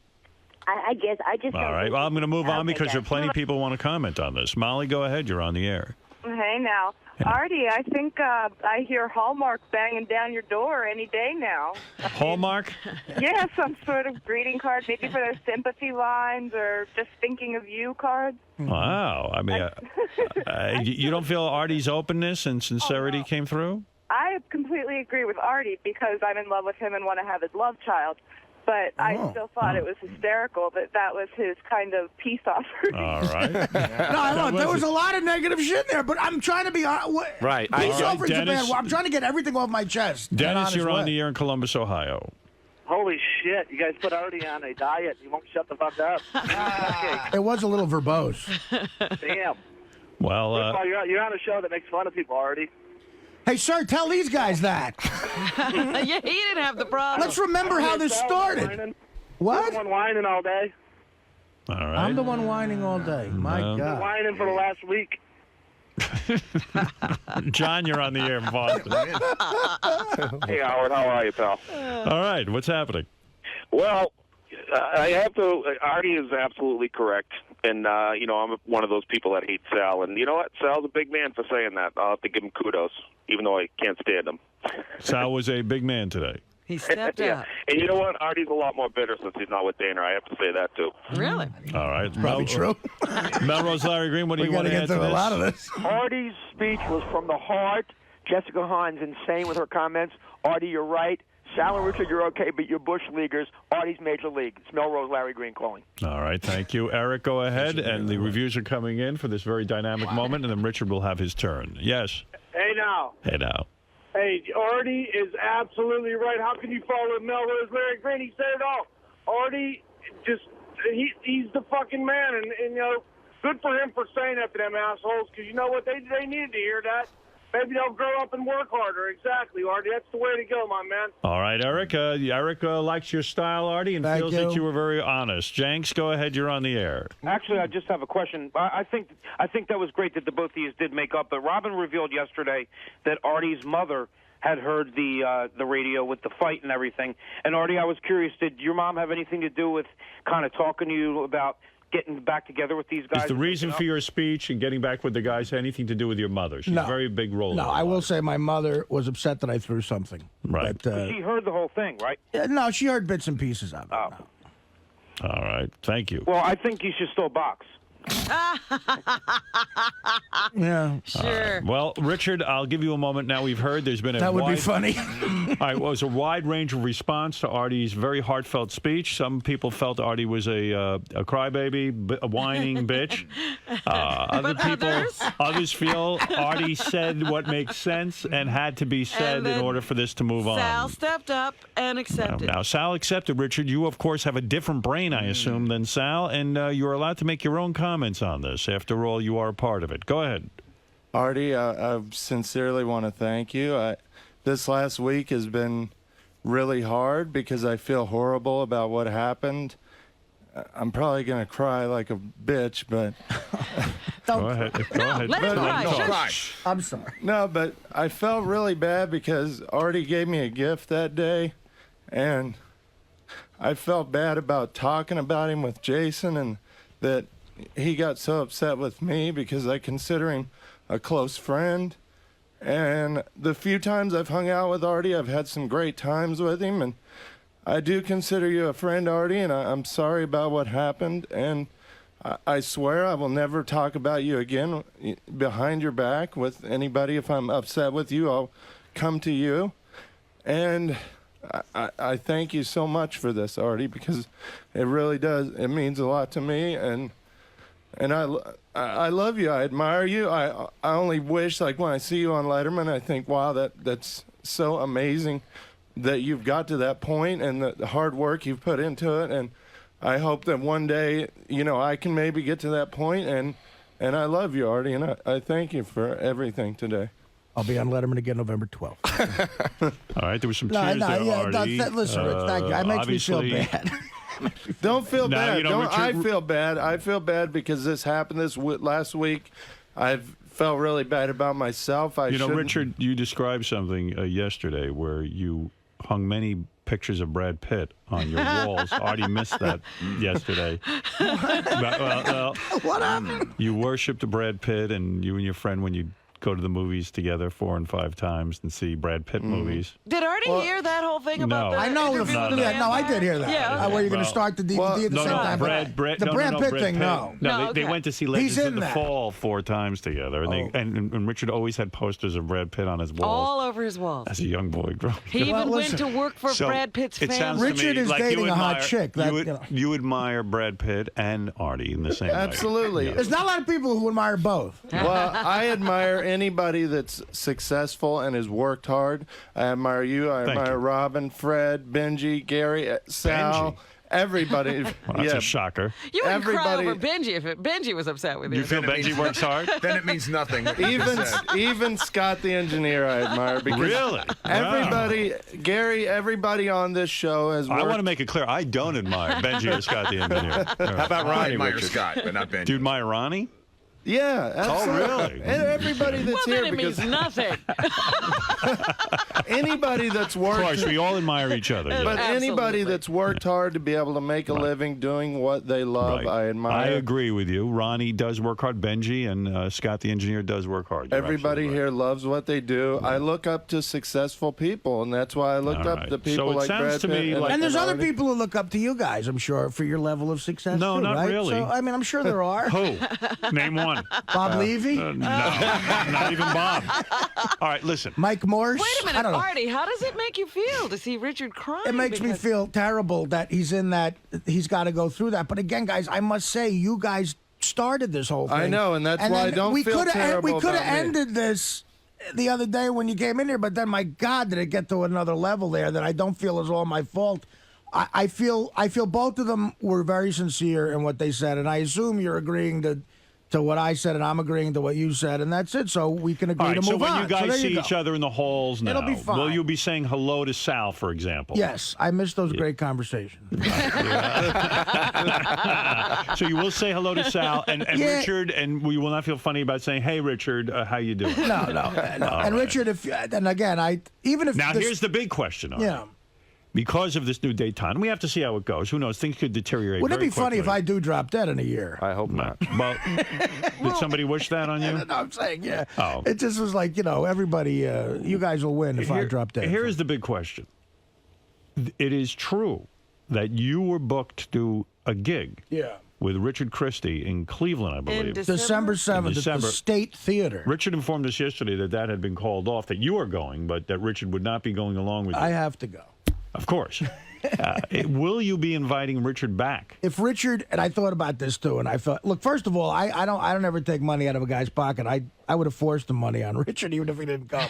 J: I guess I just.
A: All right. Well, I'm going to move on because there are plenty of people who want to comment on this. Molly, go ahead. You're on the air.
H: Hey, now. Artie, I think I hear Hallmark banging down your door any day now.
A: Hallmark?
H: Yeah, some sort of greeting card, maybe for their sympathy lines or just thinking of you cards.
A: Wow. I mean, you don't feel Artie's openness and sincerity came through?
H: I completely agree with Artie because I'm in love with him and want to have his love child. But I still thought it was hysterical that was his kind of peace offering.
A: All right.
C: No, look, there was a lot of negative shit there, but I'm trying to be
G: Right.
C: Peace
A: All right,
C: offering's a bad
A: Dennis.
C: word. I'm trying to get everything off my chest.
A: Dennis, you're on the air in Columbus, Ohio.
K: Holy shit, you guys put Artie on a diet. You won't shut the fuck up.
C: It was a little verbose.
K: Damn.
A: Well,
K: First of all, you're on a show that makes fun of people, Artie.
C: Hey, sir, tell these guys that.
B: Yeah, he didn't have the problem.
C: Let's remember how this started.
K: You're
C: What?
K: the one whining all day.
A: all right.
C: I'm the one whining all day. My God.
K: Whining for the last week.
A: John, you're on the air in Boston.
K: Hey, Howard, how are you, pal?
A: All right. What's happening?
K: Well, I have to. Artie is absolutely correct. And, I'm one of those people that hate Sal. And you know what? Sal's a big man for saying that. I'll have to give him kudos, even though I can't stand him.
A: Sal was a big man today.
B: He stepped
K: Yeah.
B: up.
K: And you know what? Artie's a lot more bitter since he's not with Dana. I have to say that, too.
B: Really?
A: All right.
C: Probably true.
A: Melrose, Larry Green, what do
C: We
A: you want
C: got to
A: to
C: get
A: add
C: through
A: to
C: a
A: this?
C: lot of this.
L: Artie's speech was from the heart. Jessica Hahn's insane with her comments. Artie, you're right. Sal and Richard, you're okay, but you're Bush Leaguers. Artie's Major League. It's Melrose, Larry Green calling.
A: All right, thank you. Eric, go ahead, and the reviews are coming in for this very dynamic moment, and then Richard will have his turn. Yes.
I: Hey, now.
A: Hey, now.
I: Hey, Artie is absolutely right. How can you follow Melrose Larry Green? He said it all. Artie, he's the fucking man. And good for him for saying that to them assholes, because you know what? They needed to hear that. Maybe they'll grow up and work harder. Exactly, Artie. That's the way to go, my man.
A: All right, Eric. Eric likes your style, Artie, and feels that you were very honest. Jenks, go ahead. You're on the air.
M: Actually, I just have a question. I think that was great that the both of you did make up, but Robin revealed yesterday that Artie's mother had heard the radio with the fight and everything. And Artie, I was curious, did your mom have anything to do with kind of talking to you about getting back together with these guys?
A: Is the reason for your speech and getting back with the guys anything to do with your mother? She's
C: No.
A: a very big role.
C: No, I will say my mother was upset that I threw something.
A: Right.
C: But,
M: She heard the whole thing, right?
C: no, she heard bits and pieces of it.
M: Oh.
C: No.
A: All right. Thank you.
M: Well, I think you should still box.
C: Yeah.
B: Sure.
A: Well, Richard, I'll give you a moment now. We've heard there's been a
C: That would be funny.
A: All right, well, it was a wide range of response to Artie's very heartfelt speech. Some people felt Artie was a crybaby, a whining bitch. Other people, others feel Artie said what makes sense and had to be said in order for this to move
B: Sal
A: on.
B: stepped up and accepted.
A: Now, Sal accepted, Richard. You, of course, have a different brain, I assume, than Sal, and you're allowed to make your own comments on this. After all, you are a part of it. Go ahead.
D: Artie, I sincerely want to thank you. This last week has been really hard because I feel horrible about what happened. I'm probably going to cry like a bitch, but...
A: Go ahead. Go ahead.
B: Let him cry.
D: No,
B: Shush.
C: I'm sorry.
D: No, but I felt really bad because Artie gave me a gift that day, and I felt bad about talking about him with Jason, and that he got so upset with me because I consider him a close friend. And the few times I've hung out with Artie, I've had some great times with him, and I do consider you a friend, Artie, and I'm sorry about what happened, and I swear I will never talk about you again behind your back with anybody. If I'm upset with you, I'll come to you. And I thank you so much for this, Artie, because it really does. It means a lot to me, and I love you. I admire you. I only wish, like, when I see you on Letterman, I think, wow, that's so amazing that you've got to that point and the hard work you've put into it. And I hope that one day, I can maybe get to that point. And I love you, Artie, and I thank you for everything today.
C: I'll be on Letterman again November 12th.
A: All right, there was some tears there, Artie.
C: Listen, Rich, thank you. That makes me feel bad.
D: Don't feel bad.
A: Richard,
D: I feel bad. I feel bad because this happened last week. I felt really bad about myself.
A: Richard, you described something yesterday where you hung many pictures of Brad Pitt on your walls. Artie missed that yesterday.
C: What happened?
A: You worshipped Brad Pitt, and you and your friend, when you go to the movies together 4 and 5 times and see Brad Pitt movies.
B: Did Artie hear that whole thing about the
C: I know. No, I did hear that.
B: Yeah,
C: Where you're going to start the DVD at the same time.
A: Brad
C: Pitt thing,
A: no. They went to see Legends in the Fall 4 times together, and Richard always had posters of Brad Pitt on his walls.
B: All over his walls.
A: As a young boy growing up.
B: He even went to work for Brad Pitt's family.
C: Richard is dating a hot chick.
A: You admire Brad Pitt and Artie in the same way.
D: Absolutely.
C: There's not a lot of people who admire both.
D: Well, I admire anybody that's successful and has worked hard. I admire you. I admire Robin, Fred, Benji, Gary, Sal.
A: Benji.
D: Everybody.
A: Well, that's a shocker.
B: You wouldn't cry over Benji if Benji was upset with you.
A: You feel Benji works hard?
E: Then it means nothing.
D: Even Scott the engineer I admire. Because
A: really?
D: Everybody, Gary, everybody on this show has worked.
A: I want to make it clear, I don't admire Benji or Scott the engineer.
E: How about Ronnie? I admire Scott, but not Benji.
A: Do you admire Ronnie?
D: Yeah, absolutely.
A: Oh, really?
D: And everybody that's
B: well,
D: here,
B: then it means nothing.
D: Anybody that's worked.
A: Of course, we all admire each other.
D: But
A: Yeah.
D: anybody that's worked hard to be able to make a living doing what they love, I admire.
A: I agree with you. Ronnie does work hard. Benji and Scott the engineer does work hard. You're
D: Everybody here loves what they do. I look up to successful people, and that's why I looked up to people like Brad Pitt.
C: And there's other people who look up to you guys, I'm sure, for your level of success.
A: No,
C: too,
A: not
C: right?
A: really.
C: So, I mean, I'm sure there are.
A: Who? Name one.
C: Bob Levy?
A: No, not even Bob. All right, listen.
C: Mike Morse?
B: Wait a
C: I
B: minute,
C: don't know.
B: Artie, how does it make you feel to see Richard crying?
C: It makes me feel terrible that he's in that, he's got to go through that. But again, guys, I must say, you guys started this whole thing.
D: I know, and that's why I don't feel terrible
C: We could
D: about
C: have
D: me.
C: ended this the other day when you came in here, but then, my God, did it get to another level there that I don't feel is all my fault. I feel both of them were very sincere in what they said, and I assume you're agreeing to what I said, and I'm agreeing to what you said, and that's it. So we can agree
A: All right,
C: to move on.
A: so when you guys
C: there
A: see
C: you
A: each
C: go.
A: other in the halls now,
C: It'll be fine.
A: will you be saying hello to Sal, for example?
C: Yes, I miss those great conversations.
A: So you will say hello to Sal and
C: Yeah.
A: Richard, and we will not feel funny about saying, "Hey, Richard, how you doing?"
C: No.
A: All
C: And
A: right.
C: Richard, and again, even if
A: Now
C: this,
A: here's the big question. Artie.
C: yeah.
A: Because of this new Daytona, we have to see how it goes. Who knows? Things could deteriorate.
C: Wouldn't it
A: very
C: be funny if
A: quickly.
C: I do drop dead in a year?
G: I hope not.
A: Well, did somebody wish that on you?
C: No, I'm saying, yeah.
A: Oh.
C: It just was like, everybody, you guys will win if I drop dead.
A: Here is the big question. It is true that you were booked to do a gig with Richard Christie in Cleveland, I believe.
C: December 7th at the State Theater.
A: Richard informed us yesterday that had been called off, that you are going, but that Richard would not be going along with you.
C: I have to go.
A: Of course. Will you be inviting Richard back?
C: If Richard, and I thought about this too, and I felt, look, first of all, I don't ever take money out of a guy's pocket. I would have forced the money on Richard even if he didn't come.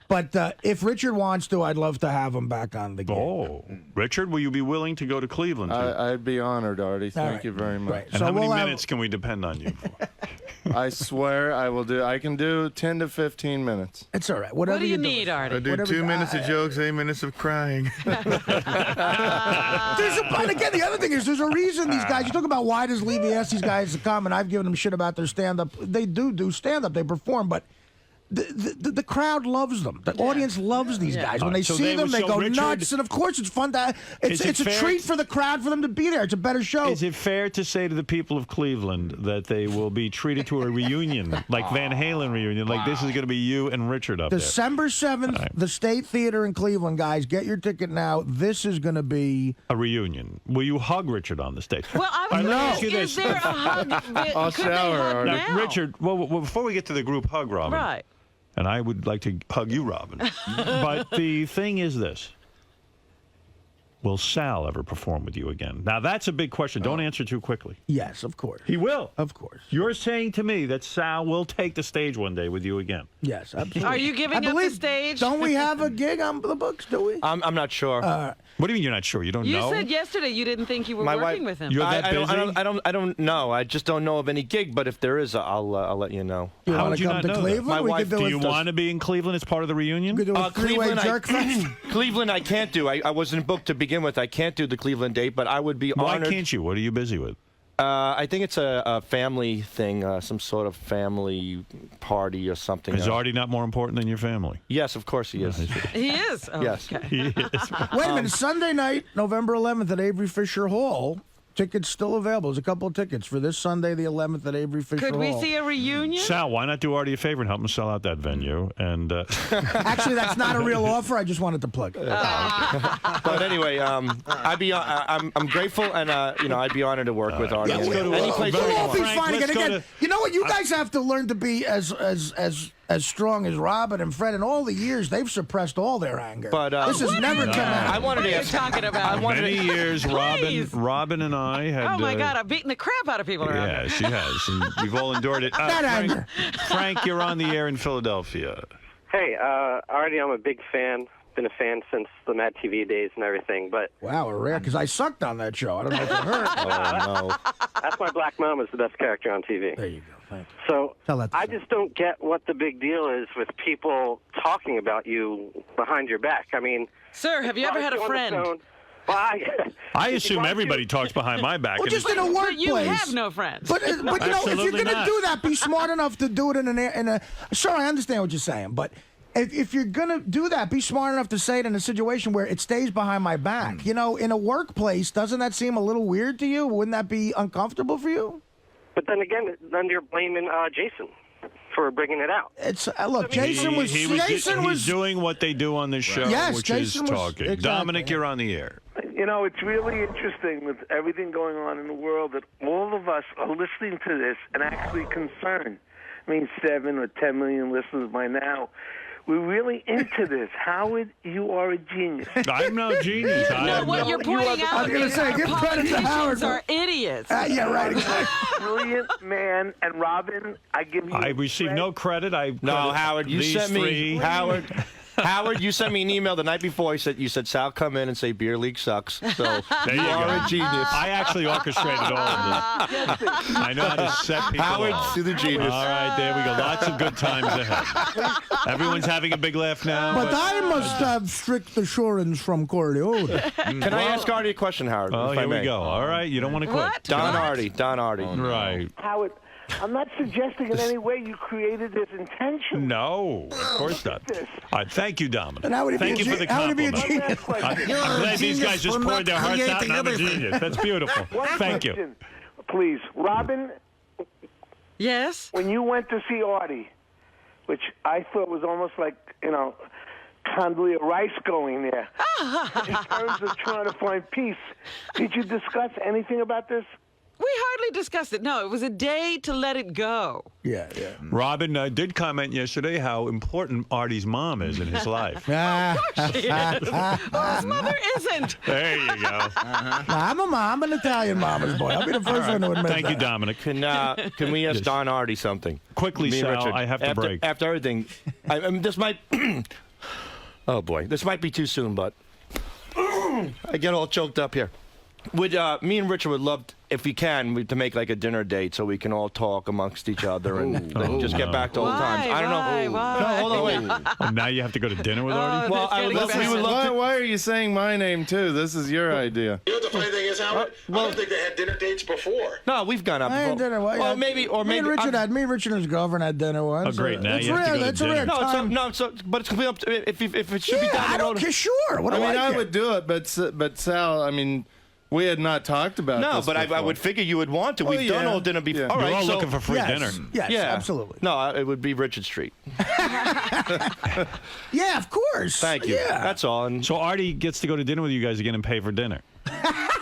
C: But if Richard wants to, I'd love to have him back on the game.
A: Oh, Richard, will you be willing to go to Cleveland?
D: I'd be honored, Artie. Thank
C: right.
D: you very much.
C: Right.
A: And
C: So
A: how many
C: we'll have-
A: minutes can we depend on you for?
D: I swear I will do. I can do 10 to 15 minutes.
C: It's all right. Whatever
B: What do you
C: do.
B: need, Artie?
E: I do
C: Whatever
E: 2 minutes of jokes, 8 minutes of crying.
C: And again, the other thing is, there's a reason these guys. You talk about why does Levy ask these guys to come, and I've given them shit about their stand-up. They do stand-up. They perform, but the crowd loves them. The audience loves these guys. When they
A: So
C: see
A: they
C: them,
A: would-
C: they
A: so
C: go
A: Richard-
C: nuts. And of course, it's fun to. It's
A: it
C: a
A: fair-
C: treat for the crowd for them to be there. It's a better show.
A: Is it fair to say to the people of Cleveland that they will be treated to a reunion, like Van Halen reunion, like this is going to be you and Richard up
C: December 7th, the State Theater in Cleveland, guys. Get your ticket now. This is going to be
A: there? A reunion. Will you hug Richard on the stage?
B: Well, I was
A: All right, let me
B: going
A: ask you
B: to ask, is
A: this.
B: there a hug?
D: I'll
B: Could they
D: shower,
B: hug
D: Artie.
B: now?
A: Richard, well, before we get to the group hug, Robin,
B: Right.
A: and I would like to hug you, Robin, but the thing is this. will Sal ever perform with you again? Now, that's a big question. Don't answer too quickly.
C: Yes, of course.
A: He will.
C: Of course.
A: You're saying to me that Sal will take the stage one day with you again.
C: Yes, absolutely.
B: Are you giving up the stage?
C: Don't we have a gig on the books, do we?
G: I'm not sure.
A: What do you mean you're not sure? You don't
B: You
A: know?
B: said yesterday you didn't think you were
G: My
B: working
G: wife-
B: with him.
A: You're that
G: I
A: busy?
G: I don't know. I just don't know of any gig. But if there is, I'll let you know.
C: You
A: How
C: want
A: would
C: to
A: you
C: come
A: not
C: to
A: know that?
C: Cleveland?
G: My
C: We
G: wife-
C: could
A: Do
C: do
A: you
C: a,
A: want to be in Cleveland as part of the reunion?
C: we could do a three-way
G: Cleveland,
C: jerk fest.
G: Cleveland, I can't do. I wasn't booked to begin with. I can't do the Cleveland date, but I would be
A: Why
G: honored.
A: can't you? What are you busy with?
G: I think it's a family thing, some sort of family party or something.
A: Is Artie not more important than your family?
G: Yes, of course he is.
B: He is? Oh,
G: Yes.
B: okay.
A: He is.
C: Wait a minute, Sunday night, November 11th at Avery Fisher Hall. Tickets still available. There's a couple of tickets for this Sunday, the 11th at Avery Fisher
B: Could
C: Hall.
B: we see a reunion?
A: Sal, why not do Artie a favor and help him sell out that venue? And
C: Actually, that's not a real offer. I just wanted to plug it.
G: But anyway, I'm grateful, and I'd be honored to work with Artie.
C: Yeah,
G: any
C: we'll
G: place
C: all
G: you
C: be
G: want.
C: fine
A: let's
C: again.
A: go
C: Again,
A: to-
C: you know what? You guys have to learn to be as strong as Robin and Fred. In all the years, they've suppressed all their anger.
G: But,
C: this has never come out.
G: I wanted
B: What
G: to
B: are you
G: ask.
B: talking about?
G: I wanted
A: many
G: to,
A: years,
B: Please.
A: Robin and I had.
B: Oh, my God. I'm beating the crap out of people around
A: Yeah,
B: here.
A: she has. And you've all endured it.
C: That anger.
A: Frank, you're on the air in Philadelphia.
N: Hey, Artie, I'm a big fan. Been a fan since the Mad TV days and everything. But
C: Wow, rare, because I sucked on that show. I don't know if you heard.
G: oh no.
N: That's My Black Mom is the best character on TV.
C: There you go. Thanks.
N: So
C: Tell that to
N: I
C: Sam.
N: just don't get what the big deal is with people talking about you behind your back. I mean,
B: Sir, have you ever had a friend?
A: I assume everybody talks behind my back.
C: Well,
A: and
C: just in a
B: But
C: workplace.
B: you have no friends.
C: But you know, if you're
A: Absolutely
C: going to
A: not.
C: do that, be smart enough to do it in a. Sure, I understand what you're saying, but if you're going to do that, be smart enough to say it in a situation where it stays behind my back. You know, in a workplace, doesn't that seem a little weird to you? Wouldn't that be uncomfortable for you?
N: But then again, then you're blaming Jason for bringing it out.
C: It's look, Jason was.
A: He's doing what they do on this show,
C: Yes,
A: which
C: Jason
A: is
C: was-
A: talking.
C: exactly.
A: Dominic, you're on the air.
O: You know, it's really interesting with everything going on in the world that all of us are listening to this and actually concerned. I mean, 7 or 10 million listeners by now. We're really into this. Howard, you are a genius.
A: I'm no genius.
B: No, what you're pointing out
C: I was gonna
B: is
C: say,
B: our
C: give credit to Howard.
B: politicians are idiots.
C: Yeah, right. Exactly.
O: Brilliant man. And Robin, I give you.
A: I receive no credit.
G: No, Howard, you
A: these
G: sent me
A: three.
G: Howard, you sent me an email the night before. You said Sal, come in and say beer league sucks. So
A: There
G: you
A: you
G: are
A: go.
G: a genius.
A: I actually orchestrated all of this. I know how to set people
G: Howard,
A: up.
G: to the genius.
A: All right, there we go. Lots of good times ahead. Everyone's having a big laugh now.
C: But I must have strict assurance from Corleone.
G: Can I ask Artie a question, Howard?
A: Oh,
G: if I
A: here we
G: may?
A: go. All right, you don't want to quit.
B: What?
G: Don
B: What?
G: Artie.
A: Right.
O: Howard, I'm not suggesting in any way you created this intentionally.
A: No, of course not. All right, thank you, Dominic.
C: And how would he
A: Thank
C: be
A: you
C: a
A: for the
C: how would he be a
A: compliment.
C: genius?
A: I'm glad these guys just poured their hearts out and I'm a genius. That's beautiful.
O: One
A: Thank you.
O: question, please. Robin,
B: Yes?
O: when you went to see Artie, which I thought was almost like, Condoleezza Rice going there, in terms of trying to find peace, did you discuss anything about this?
B: We hardly discussed it. No, it was a day to let it go.
C: Yeah.
A: Robin did comment yesterday how important Artie's mom is in his life.
B: She is. Whose mother isn't?
A: There you go.
C: I'm a mom. I'm an Italian mama's boy. I'll be the first one to admit
A: Thank you,
C: that.
A: Dominic.
G: Can we ask
A: Yes.
G: Don Artie something?
A: Quickly,
G: Me and
A: Sal,
G: Richard.
A: I have to
G: after,
A: break.
G: After everything, I mean, this might. Oh boy, this might be too soon, but I get all choked up here. Would me and Richard would love, if we can, to make like a dinner date so we can all talk amongst each other and just get back to old times. I don't know.
B: Why?
G: No, hold on, wait.
A: Oh, now you have to go to dinner with Artie?
G: Well, I would love, we would love to.
D: Why are you saying my name too? This is your idea.
E: You know what the funny thing is, Howard? I don't think they had dinner dates before.
G: No, we've gone up
C: I
G: before.
C: had dinner.
G: Well, maybe, or
C: me
G: maybe.
C: and Richard had me and Richard and his girlfriend had dinner once.
A: Oh, great. Now
C: it's
A: you have to
C: rare.
A: go to
C: That's a rare
A: dinner.
G: No,
C: time.
G: but it's completely up to if it should be
C: Yeah,
G: done.
C: I don't care. Sure. What
D: I
C: do
D: mean, I
C: care?
D: would do it, but Sal, I mean, we had not talked about
G: No,
D: this
G: but I
D: before.
G: would figure you would want to.
D: Well,
G: We've done
D: yeah.
G: all dinner before.
D: Yeah.
G: All
A: You're
G: right,
A: all
G: so
A: looking for free dinner.
C: Yes,
G: yeah,
C: absolutely.
G: No, it would be Richard Street.
C: Yeah, of course.
G: Thank you.
C: Yeah.
G: That's all. And
A: So Artie gets to go to dinner with you guys again and pay for dinner.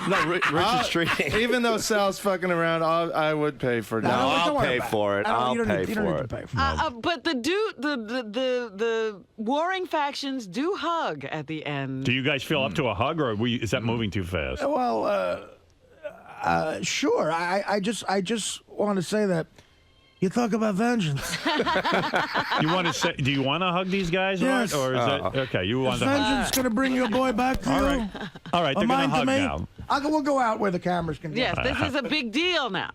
G: No, Richard's treating.
D: Even though Sal's fucking around, I would pay for that.
G: No, I'll
C: don't worry
G: pay
C: about
G: for it. I'll pay
C: you don't need
G: for
C: to
G: it.
C: pay for it.
B: But the warring factions do hug at the end.
A: Do you guys feel up to a hug, or is that moving too fast?
C: Well, sure. I just want to say that you talk about vengeance.
A: You want to say? Do you want to hug these guys,
C: Yes.
A: or is that okay? You want
C: Is
A: to hug?
C: vengeance going to bring your boy back to
A: All
C: you?
A: right, all right.
C: A
A: They're going
C: mind
A: to hug
C: me?
A: now.
C: We'll go out where the cameras can get.
B: Yes, this is a big deal now.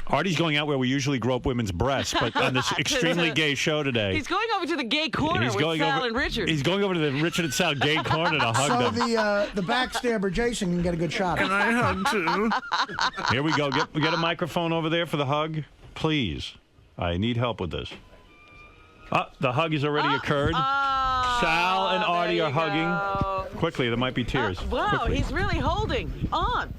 A: Artie's going out where we usually grope women's breasts, but on this extremely gay show today,
B: He's going over to the gay corner with Sal and Richard.
A: He's going over to the Richard and Sal gay corner to hug
C: So
A: them.
C: the backstabber Jason can get a good shot.
E: Can I hug too?
A: Here we go. Get a microphone over there for the hug, please. I need help with this. The hug has already occurred. Sal and Artie are hugging. Quickly, there might be tears.
B: Wow,
A: Quickly.
B: he's really holding on.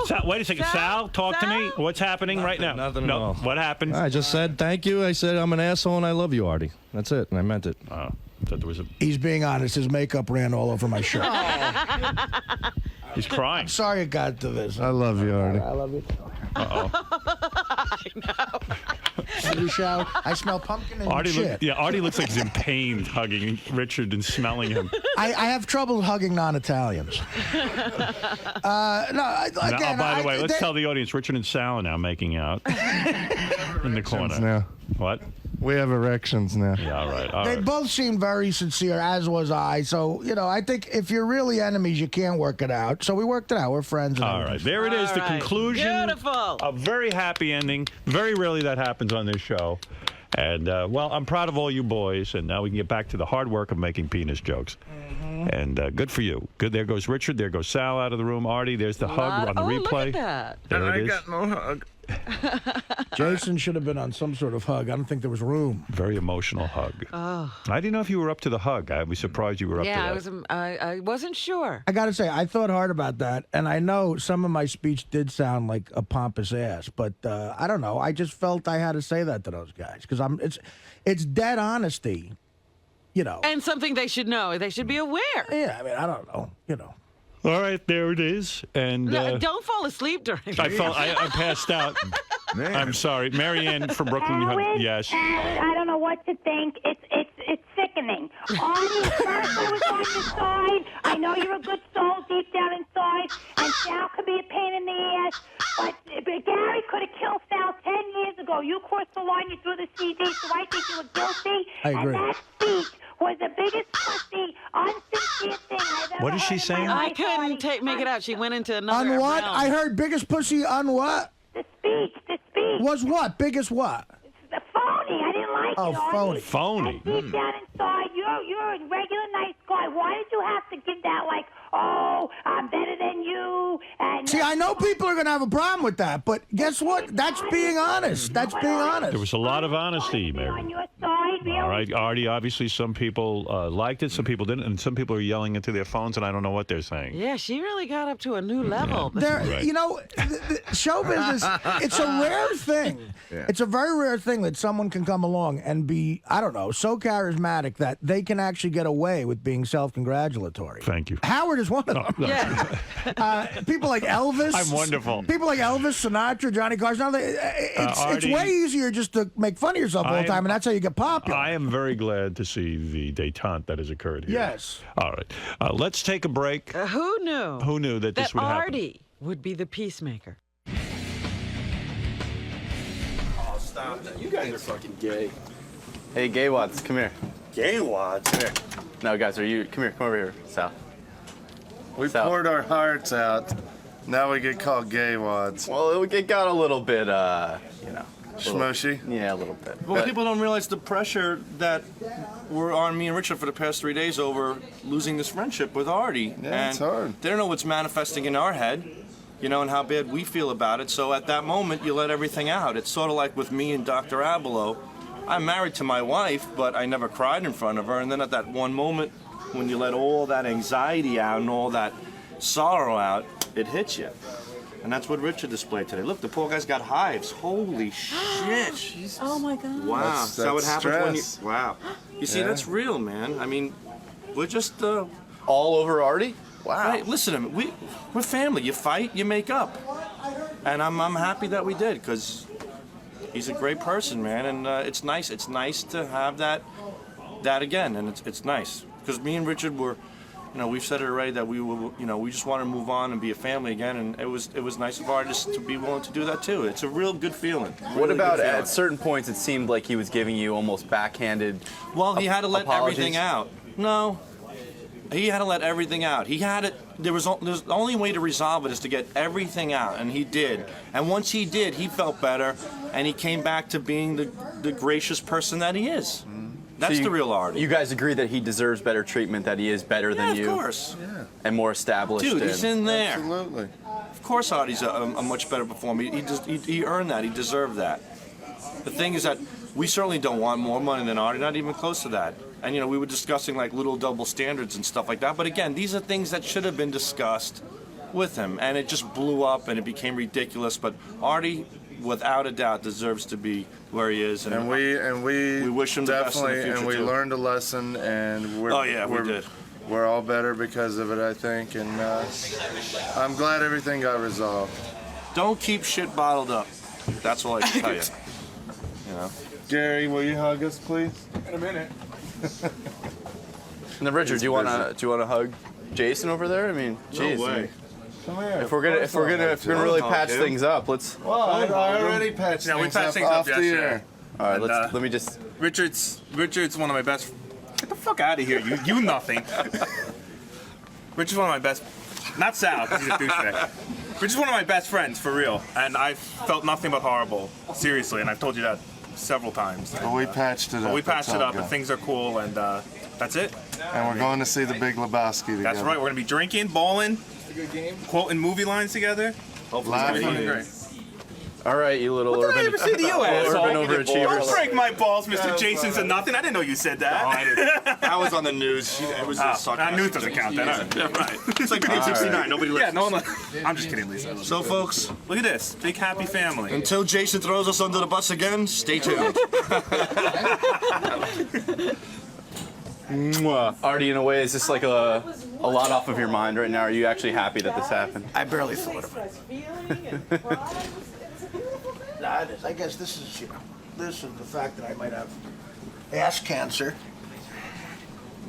A: Sal, wait a second. Sal, talk to me. What's happening right now?
G: Nothing
A: no,
G: at all.
A: What happened?
G: I just said thank you. I said I'm an asshole and I love you, Artie. That's it, and I meant it.
A: Oh, that there was a.
C: He's being honest. His makeup ran all over my shirt.
A: He's crying.
C: I'm sorry it got to this.
D: I love you, Artie.
C: I love you. I know. I smell pumpkin and shit.
A: Artie looks like he's in pain hugging Richard and smelling him.
C: I have trouble hugging non-Italians. By
A: the way, let's tell the audience Richard and Sal are now making out in the corner.
D: Now.
A: What?
D: We have erections now.
A: Yeah, all right.
C: They both seemed very sincere, as was I. So, I think if you're really enemies, you can't work it out. So we worked it out. We're friends. And
A: All right, there it is, the conclusion.
B: Beautiful.
A: A very happy ending. Very rarely that happens on this show. And, I'm proud of all you boys. And now we can get back to the hard work of making penis jokes. And good for you. Good. There goes Richard. There goes Sal out of the room. Artie, there's the hug on the replay.
B: Look at that.
A: There it is.
E: got no hug.
C: Jason should have been on some sort of hug. I don't think there was room.
A: Very emotional hug.
B: Oh.
A: I didn't know if you were up to the hug. I was surprised you were up to that.
B: I wasn't sure.
C: I got to say, I thought hard about that. And I know some of my speech did sound like a pompous ass. But I don't know. I just felt I had to say that to those guys. Because it's dead honesty.
B: And something they should know. They should be aware.
C: Yeah, I mean, I don't know.
A: All right, there it is. And
B: No, don't fall asleep during
A: I passed out. I'm sorry. Marianne from Brooklyn. Yes.
P: I don't know what to think. It's sickening. Artie, first I was on your side. I know you're a good soul deep down inside, and Sal could be a pain in the ass. But Gary could have killed Sal 10 years ago. You crossed the line. You threw the CD, so I think you were guilty.
C: I agree.
P: And that speech was the biggest pussy, unsincere thing I've ever
A: What is she
P: heard in
A: saying?
P: my
B: I
P: life,
B: couldn't
P: Artie.
B: make it out. She went into another
C: On what?
B: realm.
C: I heard biggest pussy on what?
P: The speech.
C: Was what? Biggest what?
P: The phony. I didn't like
C: Oh,
P: it, Artie.
C: phony.
A: Phony.
P: And deep down inside, you're a regular nice guy. Why did you have to give that, like, oh, I'm better than you? And
C: See, I know people are going to have a problem with that, but guess what? That's being honest. That's being honest.
A: There was a lot of honesty, Mary.
P: on your side, really.
A: All right, Artie, obviously some people liked it, some people didn't, and some people are yelling into their phones, and I don't know what they're saying.
B: Yeah, she really got up to a new level.
C: There,
A: Right.
C: the show business, it's a rare thing.
E: Yeah.
C: It's a very rare thing that someone can come along and be, I don't know, so charismatic that they can actually get away with being self-congratulatory.
A: Thank you.
C: Howard is one of them.
B: Yeah.
C: People like Elvis.
A: I'm wonderful.
C: People like Elvis, Sinatra, Johnny Carson. It's
A: Artie,
C: way easier just to make fun of yourself all the time, and that's how you get popular.
A: I am very glad to see the détente that has occurred here.
C: Yes.
A: All right. Let's take a break.
B: Who knew?
A: Who knew that this would happen?
B: Artie would be the peacemaker.
Q: Oh, stop. You guys are fucking gay.
R: Hey, gay wads, come here.
Q: Gay wads?
R: Come here. No, guys, come over here, Sal.
D: We poured our hearts out. Now we get called gay wads.
R: Well, it got a little bit,
D: Smushy?
R: Yeah, a little bit.
G: Well,
R: But-
G: people don't realize the pressure that were on me and Richard for the past 3 days over losing this friendship with Artie.
D: Yeah,
G: and
D: it's hard.
G: They don't know what's manifesting in our head, and how bad we feel about it. So at that moment, you let everything out. It's sort of like with me and Dr. Abelo. I'm married to my wife, but I never cried in front of her. And then at that one moment, when you let all that anxiety out and all that sorrow out, it hits you. And that's what Richard displayed today. Look, the poor guy's got hives. Holy shit.
B: Oh, my God.
G: Wow.
D: That's
G: That's what happens when you...
D: stress.
G: Wow. You see,
D: Yeah.
G: that's real, man. I mean, we're just...
R: all over Artie?
E: Wow.
G: Hey, listen, we're family. You fight, you make up, and I'm happy that we did because he's a great person, man, and it's nice. It's nice to have that again, and it's nice because me and Richard were, we've said it already that we were, we just want to move on and be a family again, and it was nice of artists to be willing to do that too. It's a real good feeling.
R: What about at certain points? It seemed like he was giving you almost backhanded.
G: Well, he had to let
R: apologies.
G: everything out. No. He had to let everything out. He had it. There's the only way to resolve it is to get everything out, and he did. And once he did, he felt better, and he came back to being the gracious person that he is. That's
R: So
G: the real Artie.
R: You guys agree that he deserves better treatment, that he is better than you?
G: Of course.
D: Yeah.
R: And more established.
G: Dude, he's in there.
D: Absolutely.
G: Of course, Artie's a much better performer. He earned that. He deserved that. The thing is that we certainly don't want more money than Artie, not even close to that. And, we were discussing, like, little double standards and stuff like that. But, again, these are things that should have been discussed with him. And it just blew up, and it became ridiculous. But Artie, without a doubt, deserves to be where he is. And we wish him the best in the
D: definitely,
G: future,
D: and we
G: too.
D: learned a lesson, and
G: Oh, yeah, we did.
D: We're all better because of it, I think. And I'm glad everything got resolved.
G: Don't keep shit bottled up. That's all I can tell you.
D: Gary, will you hug us, please?
C: In a minute.
R: And then Richard, do you want to hug Jason over there? I mean, geez.
D: No way. Come here.
R: If we're gonna really patch things up, let's.
D: Well, I already patched things up off the air.
R: All right, let me just.
S: Richard's one of my best. Get the fuck out of here, you nothing. Richard's one of my best. Not Sal, 'cause he's a douchebag. Richard's one of my best friends, for real, and I felt nothing but horrible, seriously, and I've told you that several times.
D: But we patched it up.
S: We patched
D: That's
S: it
D: how
S: up, and
D: goes.
S: things are cool, and that's it.
D: And we're going to see the Big Lebowski together.
S: That's right. We're gonna be drinking, bowling, quoting movie lines together. Hopefully, it's gonna be fucking great.
R: All right, you little
S: What did
R: urban.
S: I ever say to you, asshole?
R: Urban overachievers.
S: Don't break my balls, Mr. Jason's a nothing. I didn't know you said that.
G: No, I didn't. That was on the news. It was just sarcastic.
S: News doesn't count then.
G: Yeah, right. It's like Page 69. Nobody listens.
S: Yeah, no one. I'm just kidding, Lisa.
G: So, folks,
S: Look at this. Big happy family.
G: until Jason throws us under the bus again, stay tuned.
R: Artie, in a way, is this like a lot off of your mind right now? Are you actually happy that this happened?
C: I barely thought of it. Nah, it is. I guess this is, this is the fact that I might have ass cancer.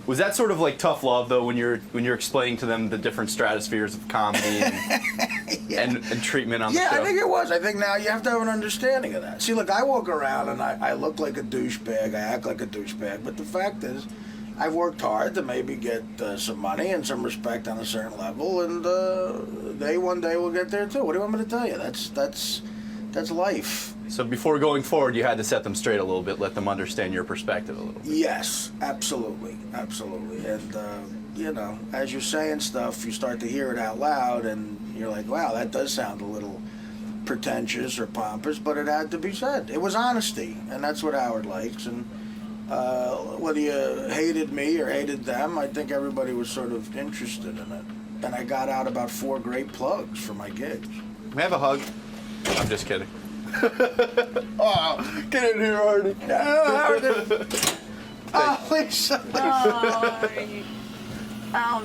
R: Was that sort of like tough love though, when you're explaining to them the different stratospheres of comedy and treatment on the show?
C: Yeah, I think it was. I think now you have to have an understanding of that. See, look, I walk around and I look like a douchebag. I act like a douchebag. But the fact is, I've worked hard to maybe get some money and some respect on a certain level, and they one day will get there too. What do you want me to tell you? That's life.
R: So before going forward, you had to set them straight a little bit, let them understand your perspective a little bit.
C: Yes, absolutely. And, as you're saying stuff, you start to hear it out loud, and you're like, wow, that does sound a little pretentious or pompous, but it had to be said. It was honesty, and that's what Howard likes. And whether you hated me or hated them, I think everybody was sort of interested in it. And I got out about 4 great plugs for my gigs.
R: Can we have a hug? I'm just kidding.
C: Oh, get in here, Artie. Oh, Lisa.
P: Oh,